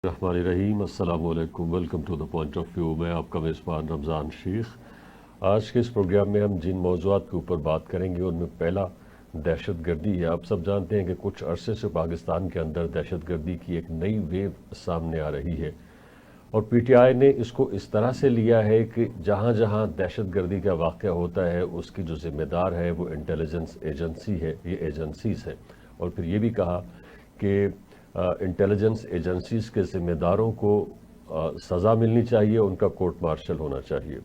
الرحمن الرحیم السلام علیکم، welcome to the point of view. میں آپ کا میزبان رمضان شیخ۔ آج کے اس پروگرام میں ہم جن موضوعات کے اوپر بات کریں گے ان میں پہلا دہشت گردی ہے۔ آپ سب جانتے ہیں کہ کچھ عرصے سے پاکستان کے اندر دہشت گردی کی ایک نئی ویو سامنے آ رہی ہے، اور پی ٹی آئی نے اس کو اس طرح سے لیا ہے کہ جہاں جہاں دہشت گردی کا واقعہ ہوتا ہے اس کی جو ذمہ دار ہے وہ انٹیلیجنس ایجنسی ہے، یہ ایجنسیز ہیں، اور پھر یہ بھی کہا کہ انٹیلیجنس ایجنسیز کے ذمہ داروں کو سزا ملنی چاہیے، ان کا کورٹ مارشل ہونا چاہیے۔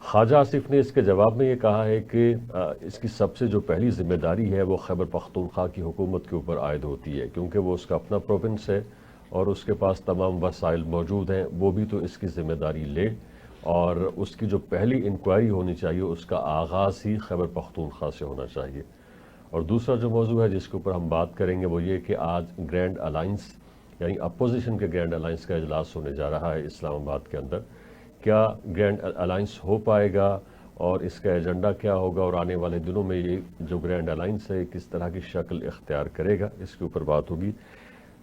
خواجہ آصف نے اس کے جواب میں یہ کہا ہے کہ اس کی سب سے جو پہلی ذمہ داری ہے وہ خیبر پختونخوا کی حکومت کے اوپر عائد ہوتی ہے، کیونکہ وہ اس کا اپنا پروونس ہے اور اس کے پاس تمام وسائل موجود ہیں، وہ بھی تو اس کی ذمہ داری لے، اور اس کی جو پہلی انکوائری ہونی چاہیے اس کا آغاز ہی خیبر پختونخوا سے ہونا چاہیے۔ اور دوسرا جو موضوع ہے جس کے اوپر ہم بات کریں گے وہ یہ کہ آج گرینڈ الائنس یعنی اپوزیشن کے گرینڈ الائنس کا اجلاس ہونے جا رہا ہے اسلام آباد کے اندر۔ کیا گرینڈ الائنس ہو پائے گا اور اس کا ایجنڈا کیا ہوگا، اور آنے والے دنوں میں یہ جو گرینڈ الائنس ہے کس طرح کی شکل اختیار کرے گا، اس کے اوپر بات ہوگی۔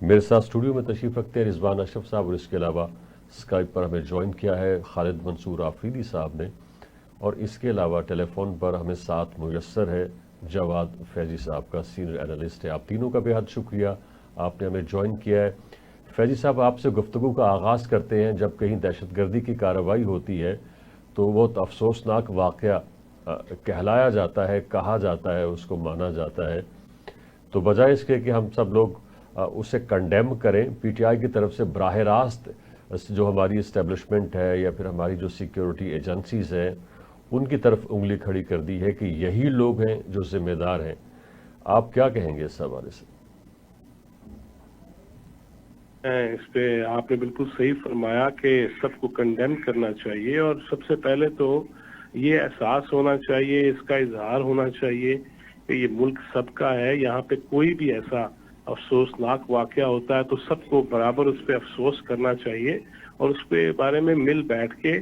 میرے ساتھ اسٹوڈیو میں تشریف رکھتے ہیں رضوان اشرف صاحب، اور اس کے علاوہ اسکائپ پر ہمیں جوائن کیا ہے خالد منصور آفریدی صاحب نے، اور اس کے علاوہ ٹیلی فون پر ہمیں ساتھ میسر ہے جواد فیضی صاحب کا سینئر اینالسٹ ہے۔ آپ تینوں کا بے حد شکریہ، آپ نے ہمیں جوائن کیا ہے۔ فیضی صاحب، آپ سے گفتگو کا آغاز کرتے ہیں۔ جب کہیں دہشت گردی کی کارروائی ہوتی ہے تو وہ افسوسناک واقعہ کہلایا جاتا ہے، کہا جاتا ہے، اس کو مانا جاتا ہے، تو بجائے اس کے کہ ہم سب لوگ اسے کنڈیم کریں، پی ٹی آئی کی طرف سے براہ راست جو ہماری اسٹیبلشمنٹ ہے یا پھر ہماری جو سیکیورٹی ایجنسیز ہیں ان کی طرف انگلی کھڑی کر دی ہے کہ یہی لوگ ہیں جو ذمہ دار ہیں۔ آپ کیا کہیں گے اس حوالے سے؟ اس پہ آپ نے بالکل صحیح فرمایا کہ سب کو کنڈیم کرنا چاہیے، اور سب سے پہلے تو یہ احساس ہونا چاہیے، اس کا اظہار ہونا چاہیے کہ یہ ملک سب کا ہے۔ یہاں پہ کوئی بھی ایسا افسوسناک واقعہ ہوتا ہے تو سب کو برابر اس پہ افسوس کرنا چاہیے، اور اس پہ بارے میں مل بیٹھ کے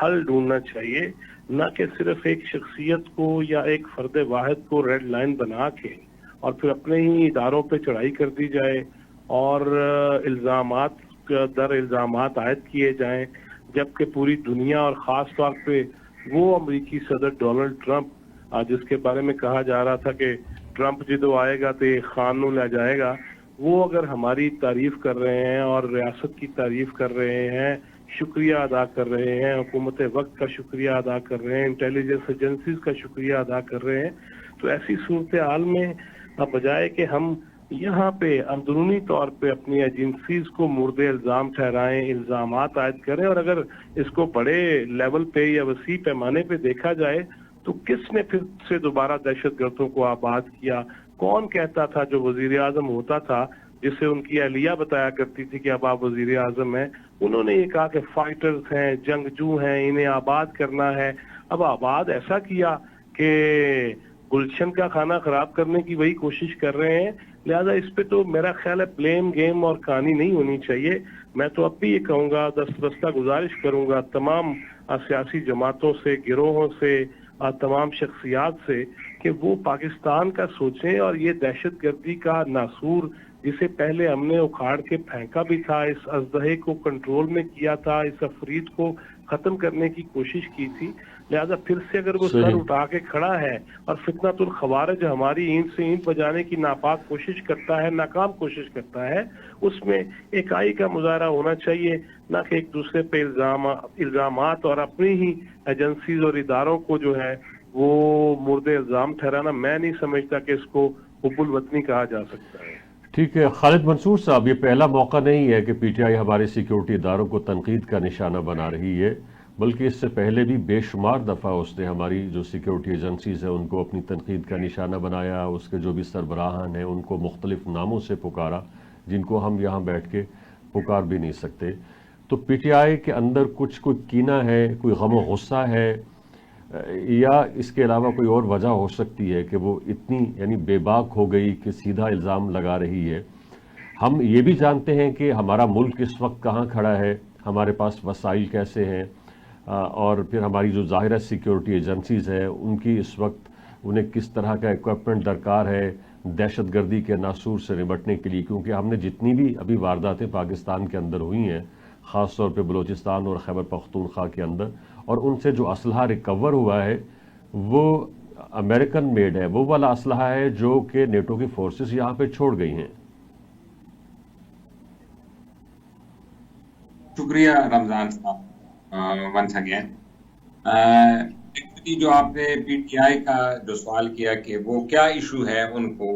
حل ڈھونڈنا چاہیے، نہ کہ صرف ایک شخصیت کو یا ایک فرد واحد کو ریڈ لائن بنا کے اور پھر اپنے ہی اداروں پہ چڑھائی کر دی جائے اور الزامات در الزامات عائد کیے جائیں، جبکہ پوری دنیا اور خاص طور پہ وہ امریکی صدر ڈونلڈ ٹرمپ جس کے بارے میں کہا جا رہا تھا کہ ٹرمپ جدو آئے گا تو خان نو لے جائے گا، وہ اگر ہماری تعریف کر رہے ہیں اور ریاست کی تعریف کر رہے ہیں، شکریہ ادا کر رہے ہیں، حکومت وقت کا شکریہ ادا کر رہے ہیں، انٹیلیجنس ایجنسیز کا شکریہ ادا کر رہے ہیں، تو ایسی صورتحال میں بجائے کہ ہم یہاں پہ اندرونی طور پہ اپنی ایجنسیز کو مورد الزام ٹھہرائیں، الزامات عائد کریں، اور اگر اس کو بڑے لیول پہ یا وسیع پیمانے پہ دیکھا جائے تو کس نے پھر سے دوبارہ دہشت گردوں کو آباد کیا؟ کون کہتا تھا جو وزیر اعظم ہوتا تھا، جسے ان کی اہلیہ بتایا کرتی تھی کہ اب آپ وزیر اعظم ہیں، انہوں نے یہ کہا کہ فائٹرز ہیں، جنگجو ہیں، انہیں آباد کرنا ہے۔ اب آباد ایسا کیا کہ گلشن کا کھانا خراب کرنے کی وہی کوشش کر رہے ہیں۔ لہذا اس پہ تو میرا خیال ہے بلیم گیم اور کہانی نہیں ہونی چاہیے۔ میں تو اب بھی یہ کہوں گا، دستبستہ گزارش کروں گا تمام سیاسی جماعتوں سے، گروہوں سے، تمام شخصیات سے کہ وہ پاکستان کا سوچیں، اور یہ دہشت گردی کا ناسور جسے پہلے ہم نے اکھاڑ کے پھینکا بھی تھا، اس اژدہے کو کنٹرول میں کیا تھا، اس افرید کو ختم کرنے کی کوشش کی تھی، لہذا پھر سے اگر وہ سر اٹھا کے کھڑا ہے اور فتنۃ الخوارج ہماری اینٹ سے اینٹ بجانے کی ناپاک کوشش کرتا ہے، ناکام کوشش کرتا ہے، اس میں اکائی کا مظاہرہ ہونا چاہیے، نہ کہ ایک دوسرے پہ الزامات اور اپنی ہی ایجنسیز اور اداروں کو جو ہے وہ مورد الزام ٹھہرانا۔ میں نہیں سمجھتا کہ اس کو حب الوطنی کہا جا سکتا ہے۔ ٹھیک ہے خالد منصور صاحب، یہ پہلا موقع نہیں ہے کہ پی ٹی آئی ہمارے سیکیورٹی اداروں کو تنقید کا نشانہ بنا رہی ہے، بلکہ اس سے پہلے بھی بے شمار دفعہ اس نے ہماری جو سیکیورٹی ایجنسیز ہیں ان کو اپنی تنقید کا نشانہ بنایا، اس کے جو بھی سربراہان ہیں ان کو مختلف ناموں سے پکارا جن کو ہم یہاں بیٹھ کے پکار بھی نہیں سکتے۔ تو پی ٹی آئی کے اندر کوئی کینہ ہے، کوئی غم و غصہ ہے، یا اس کے علاوہ کوئی اور وجہ ہو سکتی ہے کہ وہ اتنی یعنی بے باک ہو گئی کہ سیدھا الزام لگا رہی ہے؟ ہم یہ بھی جانتے ہیں کہ ہمارا ملک اس وقت کہاں کھڑا ہے، ہمارے پاس وسائل کیسے ہیں، اور پھر ہماری جو ظاہرہ سیکیورٹی ایجنسیز ہیں ان کی اس وقت انہیں کس طرح کا ایکوپمنٹ درکار ہے، दहशत गर्दी के नासूर से निपटने के लिए, क्योंकि हमने जितनी भी अभी वारदातें पाकिस्तान के अंदर हुई हैं, ख़ास तौर पे बलूचिस्तान और खैबर पख्तूनख्वा के अंदर, और उनसे जो असलहा रिकवर हुआ है वो अमेरिकन मेड है, वो वाला असलहा है जो कि नेटो की फोर्सेस यहाँ पे छोड़ गई हैं। शुक्रिया रमजान साहब वंस अगेन। जो आपने पीटीआई का जो सवाल किया कि वो क्या इशू है उनको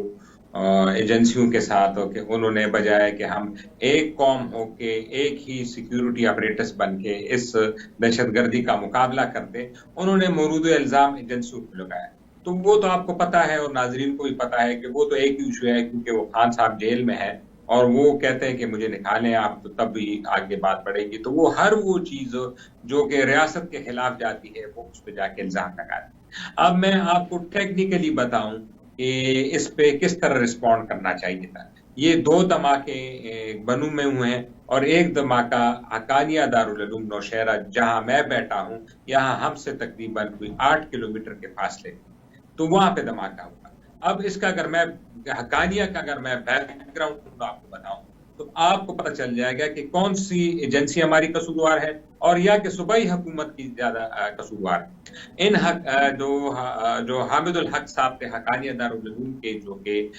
एजेंसियों के साथ, हो कि उन्होंने बजाय कि हम एक कौम होके एक ही सिक्योरिटी अपरेटस बन के इस दहशतगर्दी का मुकाबला करते, उन्होंने मौरूद इल्जाम एजेंसियों को लगाया। तो वो तो आपको पता है और नाजरीन को भी पता है कि वो तो एक ही इशू है, क्योंकि वो खान साहब जेल में है और वो कहते हैं कि मुझे निकालें आप, तो तब भी आगे बात बढ़ेगी। तो वो हर वो चीज जो कि रियासत के खिलाफ जाती है वो उस पर जाके इल्जाम लगाते हैं। अब मैं आपको टेक्निकली बताऊं कि इस पे किस तरह रिस्पॉन्ड करना चाहिए था। ये 2 धमाके बनू में हुए हैं और एक धमाका हकानिया दारुल उलूम नौशहरा जहां मैं बैठा हूं, यहाँ हमसे तकरीबन कोई 8 किलोमीटर के फासले, तो वहां पे धमाका हुआ। अब इसका अगर मैं हकानिया का अगर मैं बैकग्राउंड आपको बताऊं तो आपको पता चल जाएगा कि कौन सी एजेंसी हमारी कसूरवार है और या कि सूबाई हुकूमत की ज्यादा कसूरवार है। इन जो हामिदुल हक साहब थे हकानिया दारुल उलूम के, जो कि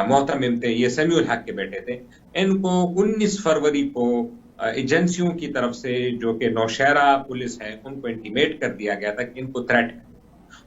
मोहतमिम थे, ये समीउल हक के बेटे थे, इनको 19 फरवरी को एजेंसियों की तरफ से जो कि नौशहरा पुलिस है उनको इंटीमेट कर दिया गया था कि इनको थ्रेट है।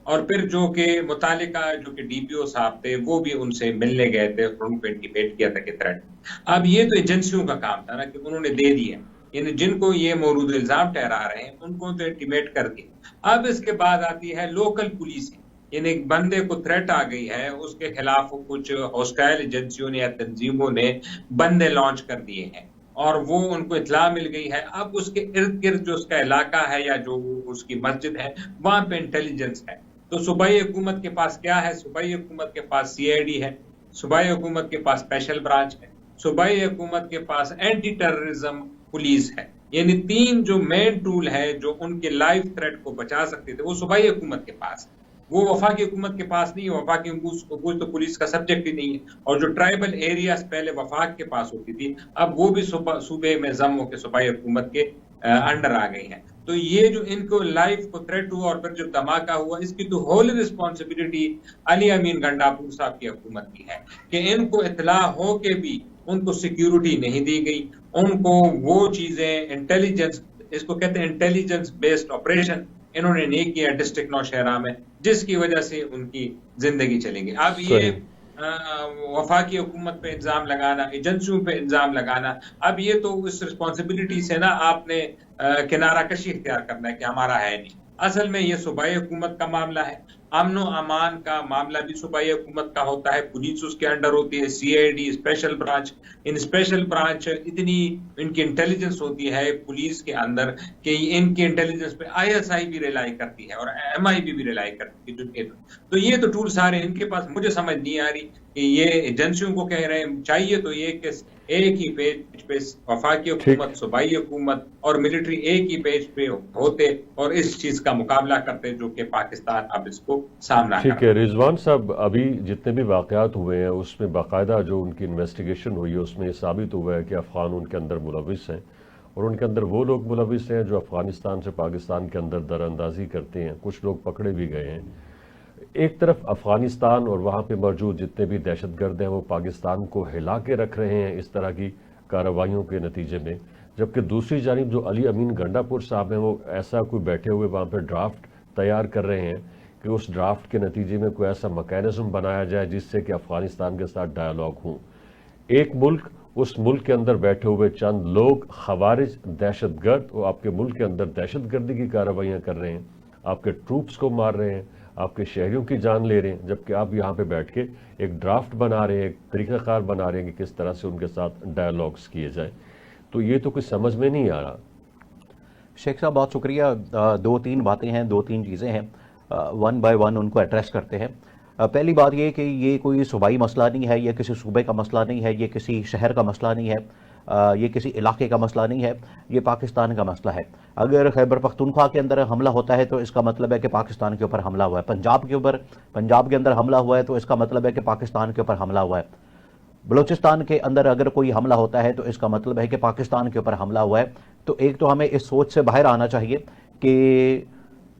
और फिर जो कि मुतालिका जो कि डीपीओ साहब थे वो भी उनसे मिलने गए थे और उनको इंटीमेट किया था कि थ्रेट। अब ये तो एजेंसियों का काम था ना कि उन्होंने दे दिया, यानी जिनको ये मौरूद इल्जाम ठहरा रहे हैं उनको तो इंटीमेट कर दिया। अब इसके बाद आती है लोकल पुलिस, यानी एक बंदे को थ्रेट आ गई है, उसके खिलाफ कुछ हॉस्टाइल एजेंसियों ने या तंजीमों ने बंदे लॉन्च कर दिए हैं और वो उनको इत्तला मिल गई है। अब उसके इर्द गिर्द जो उसका इलाका है या जो उसकी मस्जिद है वहां पे इंटेलिजेंस है। तो सूबाई हुकूमत के पास क्या है? सूबाई हुकूमत के पास सीआईडी है, सूबाई हुकूमत के पास स्पेशल ब्रांच है, सूबाई हुकूमत के पास एंटी टेररिज्म पुलिस है। यानी 3 जो मेन टूल है जो उनके लाइव थ्रेट को बचा सकते थे वो सूबाई हुकूमत के पास है, वो वफाकी हुकूमत के पास नहीं है। वफाकी हुकूमत तो पुलिस का सब्जेक्ट ही नहीं है। और जो ट्राइबल एरियाज पहले वफाक के पास होती थी अब वो भी सूबे में जम होकर सूबाई हुकूमत के अंडर आ गई है। तो ये जो इनको लाइफ को थ्रेट हुआ और फिर जो धमाका हुआ, इसकी तो होल रिस्पॉन्सिबिलिटी अली अमीन गंडापुर साहब की हुकूमत की है कि इनको इत्तला हो के भी उनको सिक्योरिटी नहीं दी गई, उनको वो चीजें इंटेलिजेंस, इसको कहते हैं इंटेलिजेंस बेस्ड ऑपरेशन, इन्होंने नहीं किया डिस्ट्रिक्ट नौशहरा में, जिसकी वजह से उनकी जिंदगी चलेगी। अब ये वफाकी हुकूमत पे इल्जाम लगाना, एजेंसियों पे इल्जाम लगाना, अब ये तो इस रिस्पॉन्सिबिलिटी से ना आपने किनारा कशी इख्तियार करना है कि हमारा है नहीं। असल में ये सूबाई हुकूमत का मामला है। अमन व अमान का मामला भी सूबाई हुकूमत का होता है, पुलिस उसके अंडर होती है, सीआईडी, स्पेशल ब्रांच। इन स्पेशल ब्रांच इतनी इनकी इंटेलिजेंस होती है पुलिस के अंदर कि इनकी इंटेलिजेंस पे आईएसआई भी रिलाई करती है और एमआईबी भी रिलाई करती है। तो ये तो टूल सारे इनके पास, मुझे समझ नहीं आ रही कि ये एजेंसियों को कह रहे हैं। चाहिए तो ये कि एक ही पेज पे वफाकी हुकूमत, सूबाई हुकूमत और मिलिट्री एक ही पेज पे होते और इस चीज का मुकाबला करते जो कि पाकिस्तान अब इसको सामना कर रहा है। ठीक है रिजवान साहब, अभी जितने भी वाकयात हुए हैं उसमें बाकायदा जो उनकी इन्वेस्टिगेशन हुई है उसमें ये साबित हुआ है कि अफगान उनके अंदर मुलविस हैं और उनके अंदर वो लोग मुलविस हैं जो अफगानिस्तान से पाकिस्तान के अंदर दरअंदाजी करते हैं। कुछ लोग पकड़े भी गए हैं। एक तरफ अफगानिस्तान और वहाँ पे मौजूद जितने भी दहशतगर्द हैं वो पाकिस्तान को हिला के रख रहे हैं इस तरह की कार्रवाइयों के नतीजे में, जबकि दूसरी जानिब जो अली अमीन गंडापुर साहब हैं वो ऐसा कोई बैठे हुए वहाँ पे ड्राफ्ट तैयार कर रहे हैं कि उस ड्राफ्ट के नतीजे में कोई ऐसा मैकेनिज्म बनाया जाए जिससे कि अफगानिस्तान के साथ डायलॉग हो। एक मुल्क, उस मुल्क के अंदर बैठे हुए चंद लोग खवारिज दहशतगर्द वो आपके मुल्क के अंदर दहशतगर्दी की कार्रवाइयाँ कर रहे हैं, आपके ट्रूप्स को मार रहे हैं, आपके शहरियों की जान ले रहे हैं, जबकि आप यहाँ पे बैठ के एक ड्राफ्ट बना रहे हैं, एक तरीक़ाकार बना रहे हैं कि किस तरह से उनके साथ डायलॉग्स किए जाए। तो ये तो कुछ समझ में नहीं आ रहा। शेख साहब बहुत शुक्रिया। 2-3 बातें हैं, 2-3 चीज़ें हैं, वन बाय वन उनको एड्रेस करते हैं। पहली बात ये कि ये कोई सूबाई मसला नहीं है, ये किसी सूबे का मसला नहीं है, ये किसी शहर का मसला नहीं है। یہ کسی علاقے کا مسئلہ نہیں ہے، یہ پاکستان کا مسئلہ ہے۔ اگر خیبر پختونخوا کے اندر حملہ ہوتا ہے تو اس کا مطلب ہے کہ پاکستان کے اوپر حملہ ہوا ہے، پنجاب کے اندر حملہ ہوا ہے تو اس کا مطلب ہے کہ پاکستان کے اوپر حملہ ہوا ہے، بلوچستان کے اندر اگر کوئی حملہ ہوتا ہے تو اس کا مطلب ہے کہ پاکستان کے اوپر حملہ ہوا ہے۔ تو ایک تو ہمیں اس سوچ سے باہر آنا چاہیے کہ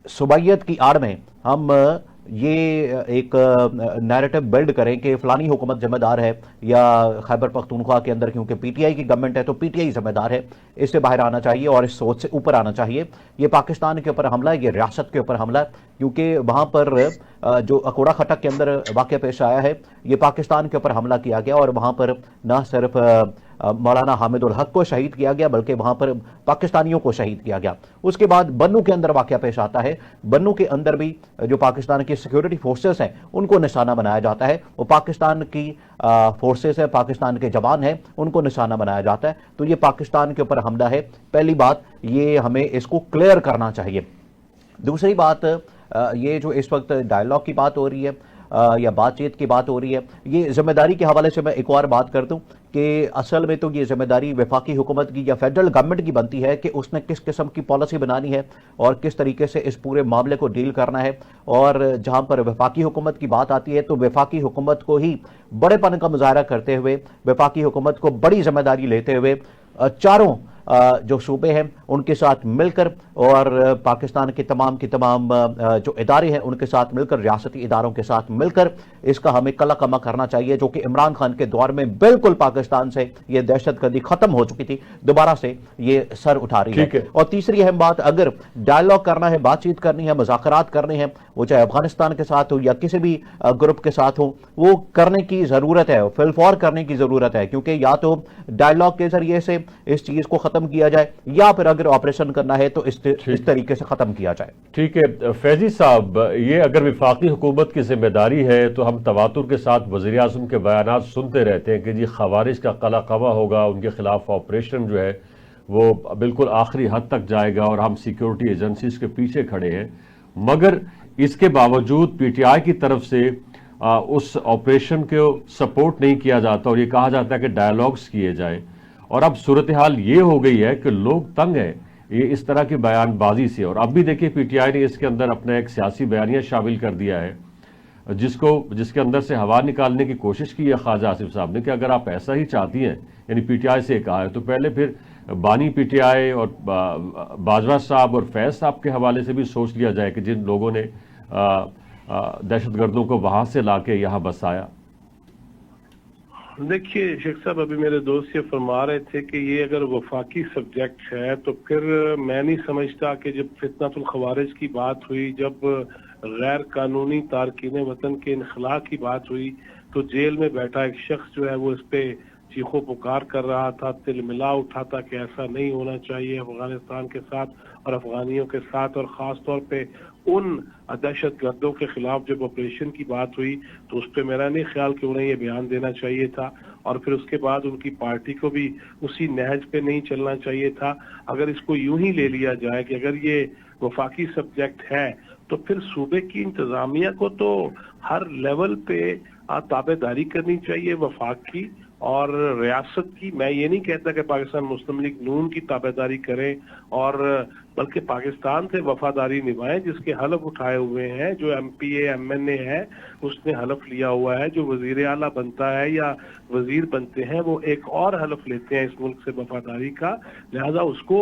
صوبائیت کی آڑ میں ہم یہ ایک نیریٹو بلڈ کریں کہ فلانی حکومت ذمہ دار ہے، یا خیبر پختونخوا کے اندر کیونکہ پی ٹی آئی کی گورنمنٹ ہے تو پی ٹی آئی ذمہ دار ہے، اس سے باہر آنا چاہیے اور اس سوچ سے اوپر آنا چاہیے۔ یہ پاکستان کے اوپر حملہ ہے، یہ ریاست کے اوپر حملہ ہے، کیونکہ وہاں پر جو اکوڑا خٹک کے اندر واقعہ پیش آیا ہے یہ پاکستان کے اوپر حملہ کیا گیا، اور وہاں پر نہ صرف مولانا حامد الحق کو شہید کیا گیا بلکہ وہاں پر پاکستانیوں کو شہید کیا گیا۔ اس کے بعد بنو کے اندر واقعہ پیش آتا ہے، بنو کے اندر بھی جو پاکستان کی سیکیورٹی فورسز ہیں ان کو نشانہ بنایا جاتا ہے، وہ پاکستان کی فورسز ہیں، پاکستان کے جوان ہیں، ان کو نشانہ بنایا جاتا ہے۔ تو یہ پاکستان کے اوپر حملہ ہے، پہلی بات یہ ہمیں اس کو کلیئر کرنا چاہیے۔ دوسری بات، یہ جو اس وقت ڈائیلاگ کی بات ہو رہی ہے یا بات چیت کی بات ہو رہی ہے، یہ ذمہ داری کے حوالے سے میں ایک اور بات کر دوں کہ اصل میں تو یہ ذمہ داری وفاقی حکومت کی یا فیڈرل گورنمنٹ کی بنتی ہے کہ اس نے کس قسم کی پالیسی بنانی ہے اور کس طریقے سے اس پورے معاملے کو ڈیل کرنا ہے۔ اور جہاں پر وفاقی حکومت کی بات آتی ہے تو وفاقی حکومت کو ہی بڑے پن کا مظاہرہ کرتے ہوئے، وفاقی حکومت کو بڑی ذمہ داری لیتے ہوئے چاروں جو صوبے ہیں ان کے ساتھ مل کر اور پاکستان کے تمام جو ادارے ہیں ان کے ساتھ مل کر، ریاستی اداروں کے ساتھ مل کر اس کا ہمیں کلا کما کرنا چاہیے، جو کہ عمران خان کے دور میں بالکل پاکستان سے یہ دہشت گردی ختم ہو چکی تھی، دوبارہ سے یہ سر اٹھا رہی ہے۔ اور تیسری اہم بات، اگر ڈائیلاگ کرنا ہے، بات چیت کرنی ہے، مذاکرات کرنے ہیں، وہ چاہے افغانستان کے ساتھ ہو یا کسی بھی گروپ کے ساتھ ہو، وہ کرنے کی ضرورت ہے، فی الفور کرنے کی ضرورت ہے، کیونکہ یا تو ڈائیلاگ کے ذریعے سے اس چیز کو ختم کیا جائے یا پھر اگر آپریشن کرنا ہے تو اس طریقے سے ختم کیا جائے۔ ٹھیک ہے فیضی صاحب، یہ اگر وفاقی حکومت کی ذمہ داری ہے تو ہم تواتر کے ساتھ وزیر اعظم کے بیانات سنتے رہتے ہیں کہ جی خوارج کا قلع قما ہوگا، ان کے خلاف آپریشن جو ہے وہ بالکل آخری حد تک جائے گا اور ہم سیکیورٹی ایجنسیز کے پیچھے کھڑے ہیں، مگر اس کے باوجود پی ٹی آئی کی طرف سے اس آپریشن کو سپورٹ نہیں کیا جاتا اور یہ کہا جاتا ہے کہ ڈائیلاگز کیے جائیں، اور اب صورتحال یہ ہو گئی ہے کہ لوگ تنگ ہیں یہ اس طرح کی بیان بازی سے۔ اور اب بھی دیکھیں پی ٹی آئی نے اس کے اندر اپنا ایک سیاسی بیانیہ شامل کر دیا ہے جس کے اندر سے ہوا نکالنے کی کوشش کی ہے خواجہ آصف صاحب نے کہ اگر آپ ایسا ہی چاہتی ہیں، یعنی پی ٹی آئی سے کہا ہے تو پہلے پھر بانی پی ٹی آئی اور باجوہ صاحب اور فیض صاحب کے حوالے سے بھی سوچ لیا جائے کہ جن لوگوں نے دہشت گردوں کو وہاں سے لا کے یہاں بسایا۔ دیکھیے شیخ صاحب، ابھی میرے دوست یہ فرما رہے تھے کہ یہ اگر وفاقی سبجیکٹ ہے تو پھر میں نہیں سمجھتا کہ جب فتنۃ الخوارج کی بات ہوئی، جب غیر قانونی تارکین وطن کے انخلاء کی بات ہوئی تو جیل میں بیٹھا ایک شخص جو ہے وہ اس پہ چیخو پکار کر رہا تھا، تل ملا اٹھا تھا کہ ایسا نہیں ہونا چاہیے افغانستان کے ساتھ اور افغانیوں کے ساتھ، اور خاص طور پہ ان دہشت گردوں کے خلاف جب آپریشن کی بات ہوئی تو اس پہ میرا نہیں خیال کہ انہیں یہ بیان دینا چاہیے تھا، اور پھر اس کے بعد ان کی پارٹی کو بھی اسی نہج پہ نہیں چلنا چاہیے تھا۔ اگر اس کو یوں ہی لے لیا جائے کہ اگر یہ وفاقی سبجیکٹ ہے تو پھر صوبے کی انتظامیہ کو تو ہر لیول پہ تابع داری کرنی چاہیے وفاق کی اور ریاست کی۔ میں یہ نہیں کہتا کہ پاکستان مسلم لیگ نون کی تابع داری کریں، اور بلکہ پاکستان سے وفاداری نبھائیں، جس کے حلف اٹھائے ہوئے ہیں، جو M P A M N A ہے اس نے حلف لیا ہوا ہے، جو وزیر اعلیٰ بنتا ہے یا وزیر بنتے ہیں وہ ایک اور حلف لیتے ہیں اس ملک سے وفاداری کا، لہذا اس کو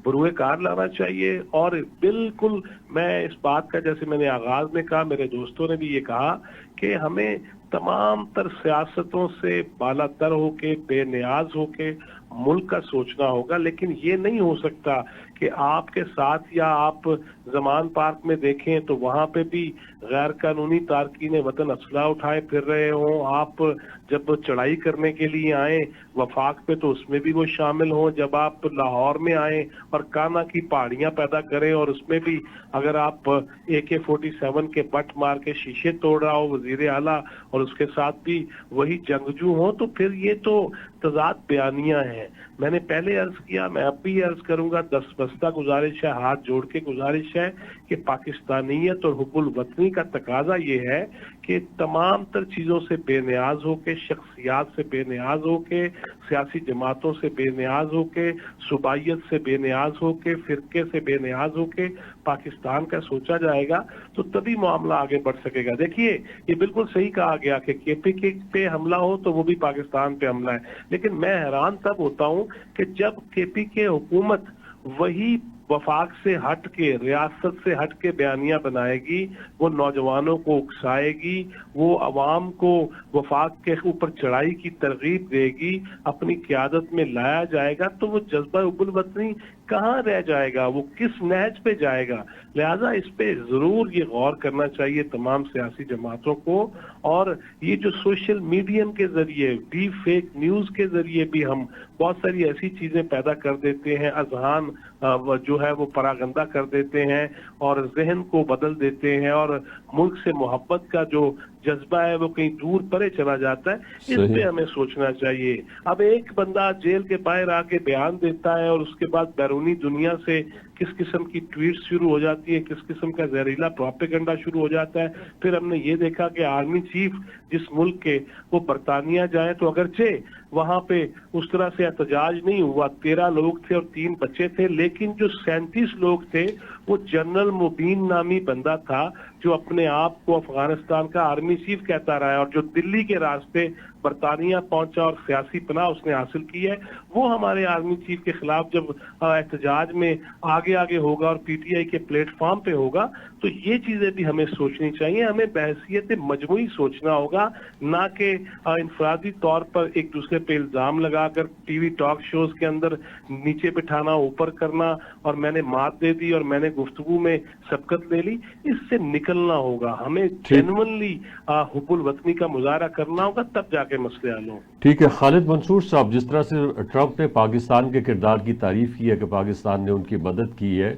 بروئے کار لانا چاہیے۔ اور بالکل میں اس بات کا، جیسے میں نے آغاز میں کہا، میرے دوستوں نے بھی یہ کہا کہ ہمیں تمام تر سیاستوں سے بالا تر ہو کے، بے نیاز ہو کے ملک کا سوچنا ہوگا، لیکن یہ نہیں ہو سکتا کہ آپ کے ساتھ، یا آپ زمان پارک میں دیکھیں تو وہاں پہ بھی غیر قانونی تارکین وطن اسلحہ اٹھائے پھر رہے ہوں، آپ جب چڑھائی کرنے کے لیے آئیں وفاق پہ تو اس میں بھی وہ شامل ہوں، جب آپ لاہور میں آئیں اور کانا کی پہاڑیاں پیدا کریں اور اس میں بھی اگر آپ AK-47 کے بٹ مار کے شیشے توڑ رہا ہو وزیر اعلیٰ اور اس کے ساتھ بھی وہی جنگجو ہوں، تو پھر یہ تو تضاد بیانیاں ہیں۔ میں نے پہلے عرض کیا، میں اب بھی عرض کروں گا، دستبستہ گزارش ہے، ہاتھ جوڑ کے گزارش ہے کہ پاکستانیت اور حب الوطنی کا تقاضا یہ ہے कि तमाम तर चीज़ों से बेनियाज होके, शख्सियात से बेनियाज होके, सियासी जमातों से बेनियाज होके, सूबाइयत से बेनियाज होके, फिरके से बेनियाज होके पाकिस्तान का सोचा जाएगा तो तभी मामला आगे बढ़ सकेगा। देखिए, ये बिल्कुल सही कहा गया कि केपीके पे हमला हो तो वो भी पाकिस्तान पे हमला है, लेकिन मैं हैरान तब होता हूँ कि जब केपीके हुकूमत वही वफाक से हट के, रियासत से हट के बयानियां बनाएगी, वो नौजवानों को उकसाएगी, वो अवाम को वफाक के ऊपर चढ़ाई की तरगीब देगी, अपनी क़यादत में लाया जाएगा, तो वो जज्बा हुब्बुल वतनी कहाँ रह जाएगा, वो किस नहज पे जाएगा। लिहाजा इस पे जरूर ये गौर करना चाहिए तमाम सियासी जमातों को। और ये जो सोशल मीडियम के जरिए, डीप फेक न्यूज के जरिए भी हम बहुत सारी ऐसी चीजें पैदा कर देते हैं, अजहान जो है वो परागंदा कर देते हैं और जहन को बदल देते हैं, और मुल्क से मोहब्बत का जो जज्बा है वो कहीं दूर परे चला जाता है। इस पे हमें सोचना चाहिए। अब एक बंदा जेल के बाहर आके बयान देता है और उसके बाद बैरूनी दुनिया से किस किस्म की ट्वीट शुरू हो जाती है, किस किस्म का जहरीला प्रोपेगेंडा शुरू हो जाता है। फिर हमने ये देखा कि आर्मी चीफ जिस मुल्क के, वो बरतानिया जाए तो अगरचे वहां पे उस तरह से एहतजाज नहीं हुआ, 13 लोग थे और 3 बच्चे थे, लेकिन जो 37 लोग थे वो जनरल मुबीन नामी बंदा था जो अपने आप को अफगानिस्तान का आर्मी चीफ कहता रहा है, और जो दिल्ली के रास्ते बरतानिया पहुंचा और सियासी पनाह उसने हासिल की है, वो हमारे आर्मी चीफ के खिलाफ जब एहतजाज में आगे आगे होगा और पीटीआई के प्लेटफॉर्म पे होगा, तो ये चीजें भी हमें सोचनी चाहिए। हमें बहसियत मजमूई सोचना होगा, ना कि इंफरादी तौर पर एक दूसरे पे इल्जाम लगाकर टीवी टॉक शोज के अंदर नीचे बिठाना, ऊपर करना, और मैंने मात दे दी और मैंने गुफ्तगू में सबकत ले ली। इससे निकलना होगा, हमें जेन्युइनली हुब्बुल वतनी का मुजाहरा करना होगा, तब जाके मसले हल हों। ठीक है खालिद मंसूर साहब, जिस तरह से ट्रंप ने पाकिस्तान के किरदार की तारीफ की है कि पाकिस्तान ने उनकी मदद की है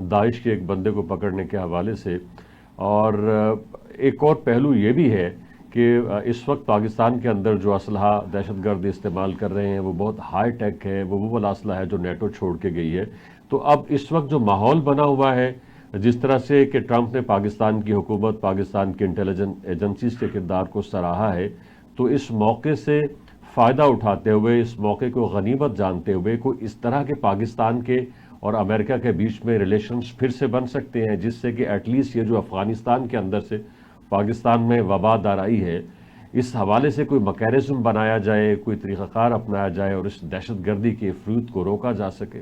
दाइश के एक बंदे को पकड़ने के हवाले से, और एक और पहलू ये भी है कि इस वक्त पाकिस्तान के अंदर जो असलहा दहशतगर्द इस्तेमाल कर रहे हैं वो बहुत हाई टेक है, वो वाला असला है जो नेटो छोड़ के गई है। तो अब इस वक्त जो माहौल बना हुआ है, जिस तरह से कि ट्रंप ने पाकिस्तान की हुकूमत, पाकिस्तान की इंटेलिजेंस एजेंसीज के किरदार को सराहा है, तो इस मौके से फ़ायदा उठाते हुए, इस मौके को गनीमत जानते हुए, कोई इस तरह के पाकिस्तान के और अमेरिका के बीच में रिलेशंस फिर से बन सकते हैं, जिससे कि एटलीस्ट ये जो अफ़गानिस्तान के अंदर से पाकिस्तान में वबा दार आई है, इस हवाले से कोई मैकेनिज्म बनाया जाए, कोई तरीक़ाकार अपनाया जाए और इस दहशतगर्दी के फ्रूट को रोका जा सके।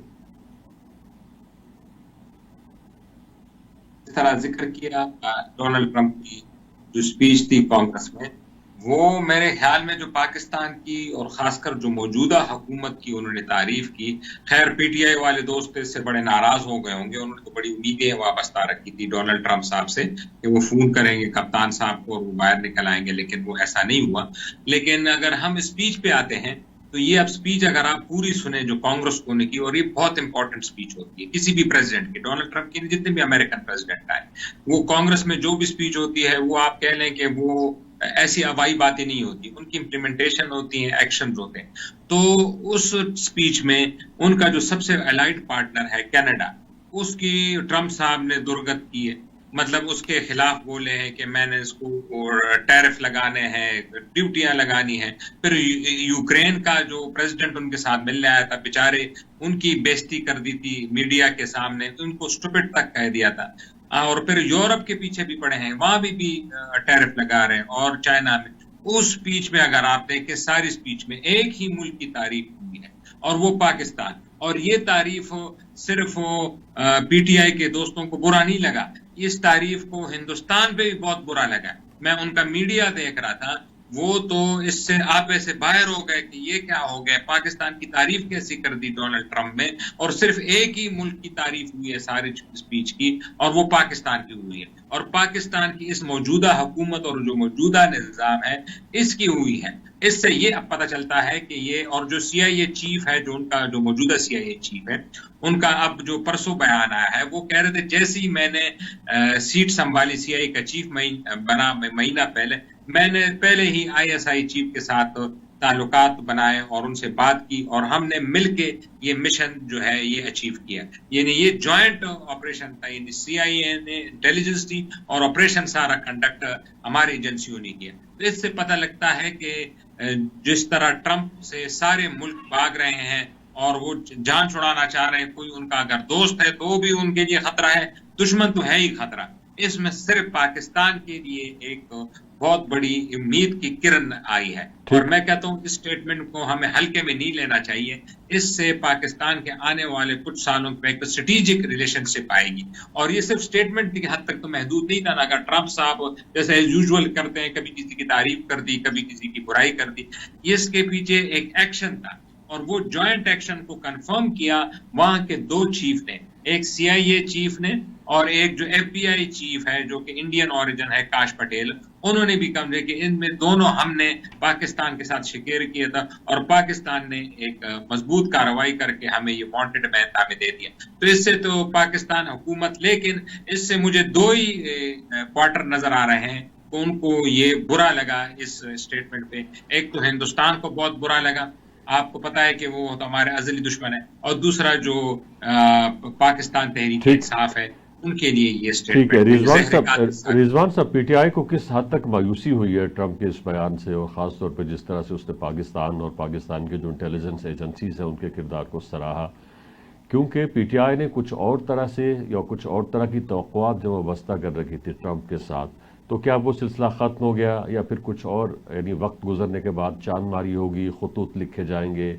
इस तरह जिक्र किया डोनाल्ड ट्रंप की जो स्पीच थी कांग्रेस में, वो मेरे ख्याल में जो पाकिस्तान की और खासकर जो मौजूदा हुकूमत की उन्होंने तारीफ की। खैर पीटीआई वाले दोस्त इससे बड़े नाराज हो गए होंगे, उन्होंने तो बड़ी उम्मीदें वाबस्ता रखी थी डोनाल्ड ट्रंप साहब से कि वो फोन करेंगे कप्तान साहब को और वो बाहर निकल आएंगे, लेकिन वो ऐसा नहीं हुआ। लेकिन अगर हम स्पीच पे आते हैं तो ये अब स्पीच अगर आप पूरी सुने जो कांग्रेस को ने की, और ये बहुत इंपॉर्टेंट स्पीच होती है किसी भी प्रेसिडेंट की, डोनाल्ड ट्रंप की, जितने भी अमेरिकन प्रेसिडेंट आए, वो कांग्रेस में जो भी स्पीच होती है वो आप कह लें कि वो ऐसी हवाई बातें नहीं होती, उनकी इम्प्लीमेंटेशन होती है, एक्शन होते हैं। तो उस स्पीच में उनका जो सबसे अलाइड पार्टनर है कनाडा, उसकी ट्रंप साहब ने दुर्गत की है, मतलब उसके खिलाफ बोले हैं कि मैंने इसको टैरिफ लगाने हैं, ड्यूटियां लगानी है। फिर यूक्रेन का जो प्रेसिडेंट उनके साथ मिलने आया था, बेचारे उनकी बेइज्जती कर दी थी मीडिया के सामने, तो उनको स्टूपिड तक कह दिया था। और फिर यूरोप के पीछे भी पड़े हैं, वहां भी टैरिफ लगा रहे हैं, और चाइना में। उस स्पीच में अगर आप देखें, सारी स्पीच में एक ही मुल्क की तारीफ हुई है और वो पाकिस्तान। और ये तारीफ सिर्फ पीटीआई के दोस्तों को बुरा नहीं लगा, इस तारीफ को हिंदुस्तान पे भी बहुत बुरा लगा। मैं उनका मीडिया देख रहा था, वो तो इससे आपे से बाहर हो गए कि ये क्या हो गया, पाकिस्तान की तारीफ कैसी कर दी डोनाल्ड ट्रंप ने, और सिर्फ एक ही मुल्क की तारीफ हुई है सारी स्पीच की, और वो पाकिस्तान की हुई है। और पाकिस्तान की इस मौजूदा हुकूमत और जो मौजूदा निज़ाम है इसकी हुई है। इससे ये अब पता चलता है कि ये, और जो सीआईए चीफ है, जो उनका जो मौजूदा सीआईए चीफ है, उनका अब जो परसों बयान आया है, वो कह रहे थे जैसे ही मैंने सीट संभाली सीआईए का चीफ बना महीना पहले, मैंने पहले ही आईएसआई चीफ के साथ ताल्लुकात बनाए और उनसे बात की और हमने मिल के ये मिशन जो है ये अचीव किया। यानी ये जॉइंट ऑपरेशन था, यानी CIA ने इंटेलिजेंस टी और ऑपरेशन सारा कंडक्ट हमारी एजेंसियों ने किया। तो इससे पता लगता है कि जिस तरह ट्रंप से सारे मुल्क भाग रहे हैं और वो जान छुड़ाना चाह रहे हैं, कोई उनका अगर दोस्त है तो भी उनके लिए खतरा है, दुश्मन तो है ही खतरा। इसमें सिर्फ पाकिस्तान के लिए एक बहुत बड़ी उम्मीद की किरण आई है और मैं कहता हूँ इस स्टेटमेंट को हमें हल्के में नहीं लेना चाहिए। इससे पाकिस्तान के आने वाले कुछ सालों में एक स्ट्रेटेजिक रिलेशनशिप आएगी और ये सिर्फ स्टेटमेंट की हद तक तो महदूद नहीं था ना। अगर ट्रंप साहब जैसे यूजुअल करते हैं, कभी किसी की तारीफ कर दी, कभी किसी की बुराई कर दी, इसके पीछे एक एक्शन था और वो जॉइंट एक्शन को कंफर्म किया वहां के दो चीफ ने, एक CIA चीफ ने और एक जो FBI चीफ है जो कि इंडियन ओरिजिन है, काश पटेल। उन्होंने भी कहा कि इनमें दोनों हमने पाकिस्तान के साथ शिकेर किया था और पाकिस्तान ने एक मजबूत कार्रवाई करके हमें ये वांटेड मैन हमें दे दिया। तो इससे तो पाकिस्तान हुकूमत, लेकिन इससे मुझे दो ही क्वार्टर नजर आ रहे हैं, उनको ये बुरा लगा इस स्टेटमेंट पे। एक तो हिंदुस्तान को बहुत बुरा लगा, आपको पता है कि वो तो हमारे अजली दुश्मन है, और दूसरा जो पाकिस्तान तहरीक इंसाफ है उनके लिए ये ठीक है। रिजवान साहब, PTI को किस हद तक मायूसी हुई है ट्रंप के इस बयान से, और खास तौर पर जिस तरह से उसने पाकिस्तान और पाकिस्तान के जो इंटेलिजेंस एजेंसीज हैं उनके किरदार को सराहा, क्योंकि PTI ने कुछ और तरह से या कुछ और तरह की तवक्कुआत जो वाबस्ता कर रखी थी ट्रंप के साथ, तो क्या वो सिलसिला ख़त्म हो गया या फिर कुछ और, यानी वक्त गुजरने के बाद चांद मारी होगी, खतूत लिखे जाएंगे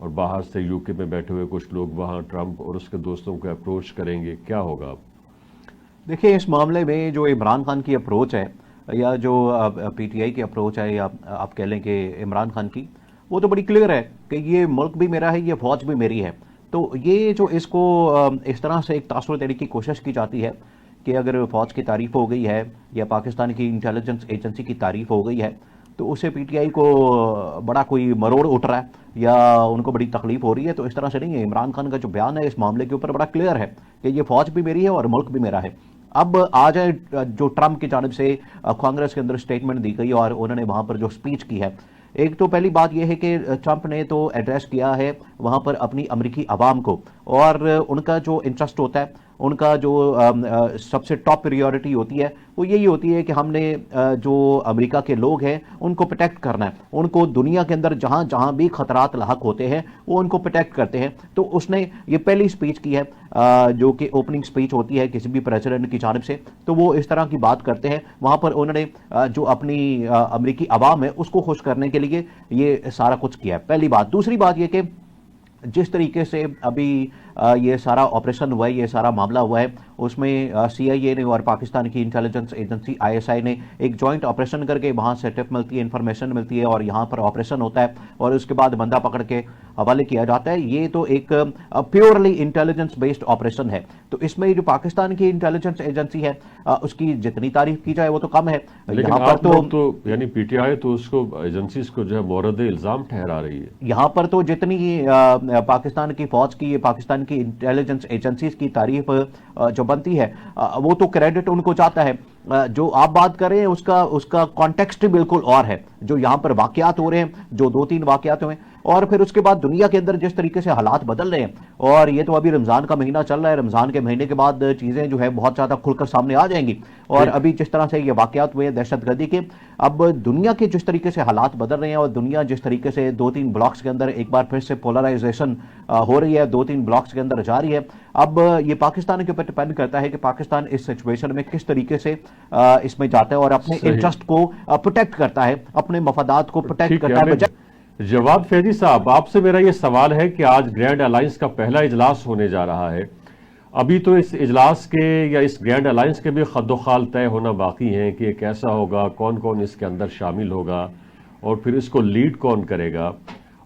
और बाहर से UK में बैठे हुए कुछ लोग वहाँ ट्रंप और उसके दोस्तों को अप्रोच करेंगे, क्या होगा? देखिए, इस मामले में जो इमरान खान की अप्रोच है या जो PTI की अप्रोच है, या आप कह लें कि इमरान खान की, वो तो बड़ी क्लियर है कि ये मुल्क भी मेरा है, ये फ़ौज भी मेरी है। तो ये जो इसको इस तरह से एक तासुर देने की कोशिश की जाती है कि अगर फ़ौज की तारीफ़ हो गई है या पाकिस्तान की इंटेलिजेंस एजेंसी की तारीफ़ हो गई है तो उससे PTI को बड़ा कोई मरोड़ उठ रहा है या उनको बड़ी तकलीफ हो रही है, तो इस तरह से नहीं है। इमरान खान का जो बयान है इस मामले के ऊपर बड़ा क्लियर है कि ये फ़ौज भी मेरी है और मुल्क भी मेरा है। अब आ जाए जो ट्रंप की जानिब से कांग्रेस के अंदर स्टेटमेंट दी गई और उन्होंने वहाँ पर जो स्पीच की है, एक तो पहली बात यह है कि ट्रंप ने तो एड्रेस किया है वहाँ पर अपनी अमेरिकी आवाम को, और उनका जो इंटरेस्ट होता है, उनका जो सबसे टॉप प्रायोरिटी होती है वो यही होती है कि हमने जो अमेरिका के लोग हैं उनको प्रोटेक्ट करना है, उनको दुनिया के अंदर जहाँ जहाँ भी खतरात लाहक होते हैं वो उनको प्रोटेक्ट करते हैं। तो उसने ये पहली स्पीच की है जो कि ओपनिंग स्पीच होती है किसी भी प्रेसिडेंट की जानिब से, तो वो इस तरह की बात करते हैं। वहाँ पर उन्होंने जो अपनी अमेरिकी आवाम है उसको खुश करने के लिए ये सारा कुछ किया है, पहली बात। दूसरी बात ये कि जिस तरीके से अभी ये सारा ऑपरेशन हुआ है, ये सारा मामला हुआ है, उसमें CIA ने और पाकिस्तान की इंटेलिजेंस एजेंसी ISI ने एक जॉइंट ऑपरेशन करके वहाँ से टिप मिलती है, इन्फॉर्मेशन मिलती है और यहाँ पर ऑपरेशन होता है और उसके बाद बंदा पकड़ के हवाले किया जाता है। ये तो एक प्योरली इंटेलिजेंस बेस्ड ऑपरेशन है। तो इसमें जो पाकिस्तान की इंटेलिजेंस एजेंसी है उसकी जितनी तारीफ की जाए वो तो कम है। यहाँ पर तो यानी PTI तो उसको एजेंसीज को जो है मोरद इल्जाम ठहरा रही है। यहाँ पर तो जितनी पाकिस्तान की फौज की, पाकिस्तान की इंटेलिजेंस एजेंसीज की तारीफ जो बनती है वो तो क्रेडिट उनको जाता है। जो आप बात कर रहे हैं उसका कॉन्टेक्स्ट बिल्कुल और है। जो यहाँ पर वाकयात हो रहे हैं, जो 2-3 वाकयात हुए, और फिर उसके बाद दुनिया के अंदर जिस तरीके से हालात बदल रहे हैं, और ये तो अभी रमज़ान का महीना चल रहा है, रमज़ान के महीने के बाद चीज़ें जो है बहुत ज़्यादा खुलकर सामने आ जाएंगी। और अभी जिस तरह से ये वाकयात हुए दहशतगर्दी के, अब दुनिया के जिस तरीके से हालात बदल रहे हैं और दुनिया जिस तरीके से 2-3 ब्लॉक्स के अंदर एक बार फिर से पोलराइजेशन हो रही है, 2-3 ब्लॉक्स के अंदर जा रही है। अब ये पाकिस्तान के ऊपर डिपेंड करता है कि पाकिस्तान इस सिचुएशन में किस तरीके से इसमें जाता है और अपने इंटरेस्ट को प्रोटेक्ट करता है, अपने मफादात को प्रोटेक्ट करता है। जवाद फैजी साहब, आपसे मेरा ये सवाल है कि आज ग्रैंड अलायंस का पहला इजलास होने जा रहा है। अभी तो इस इजलास के या इस ग्रैंड अलायंस के भी खद्दोखाल तय होना बाकी हैं कि ये कैसा होगा, कौन कौन इसके अंदर शामिल होगा और फिर इसको लीड कौन करेगा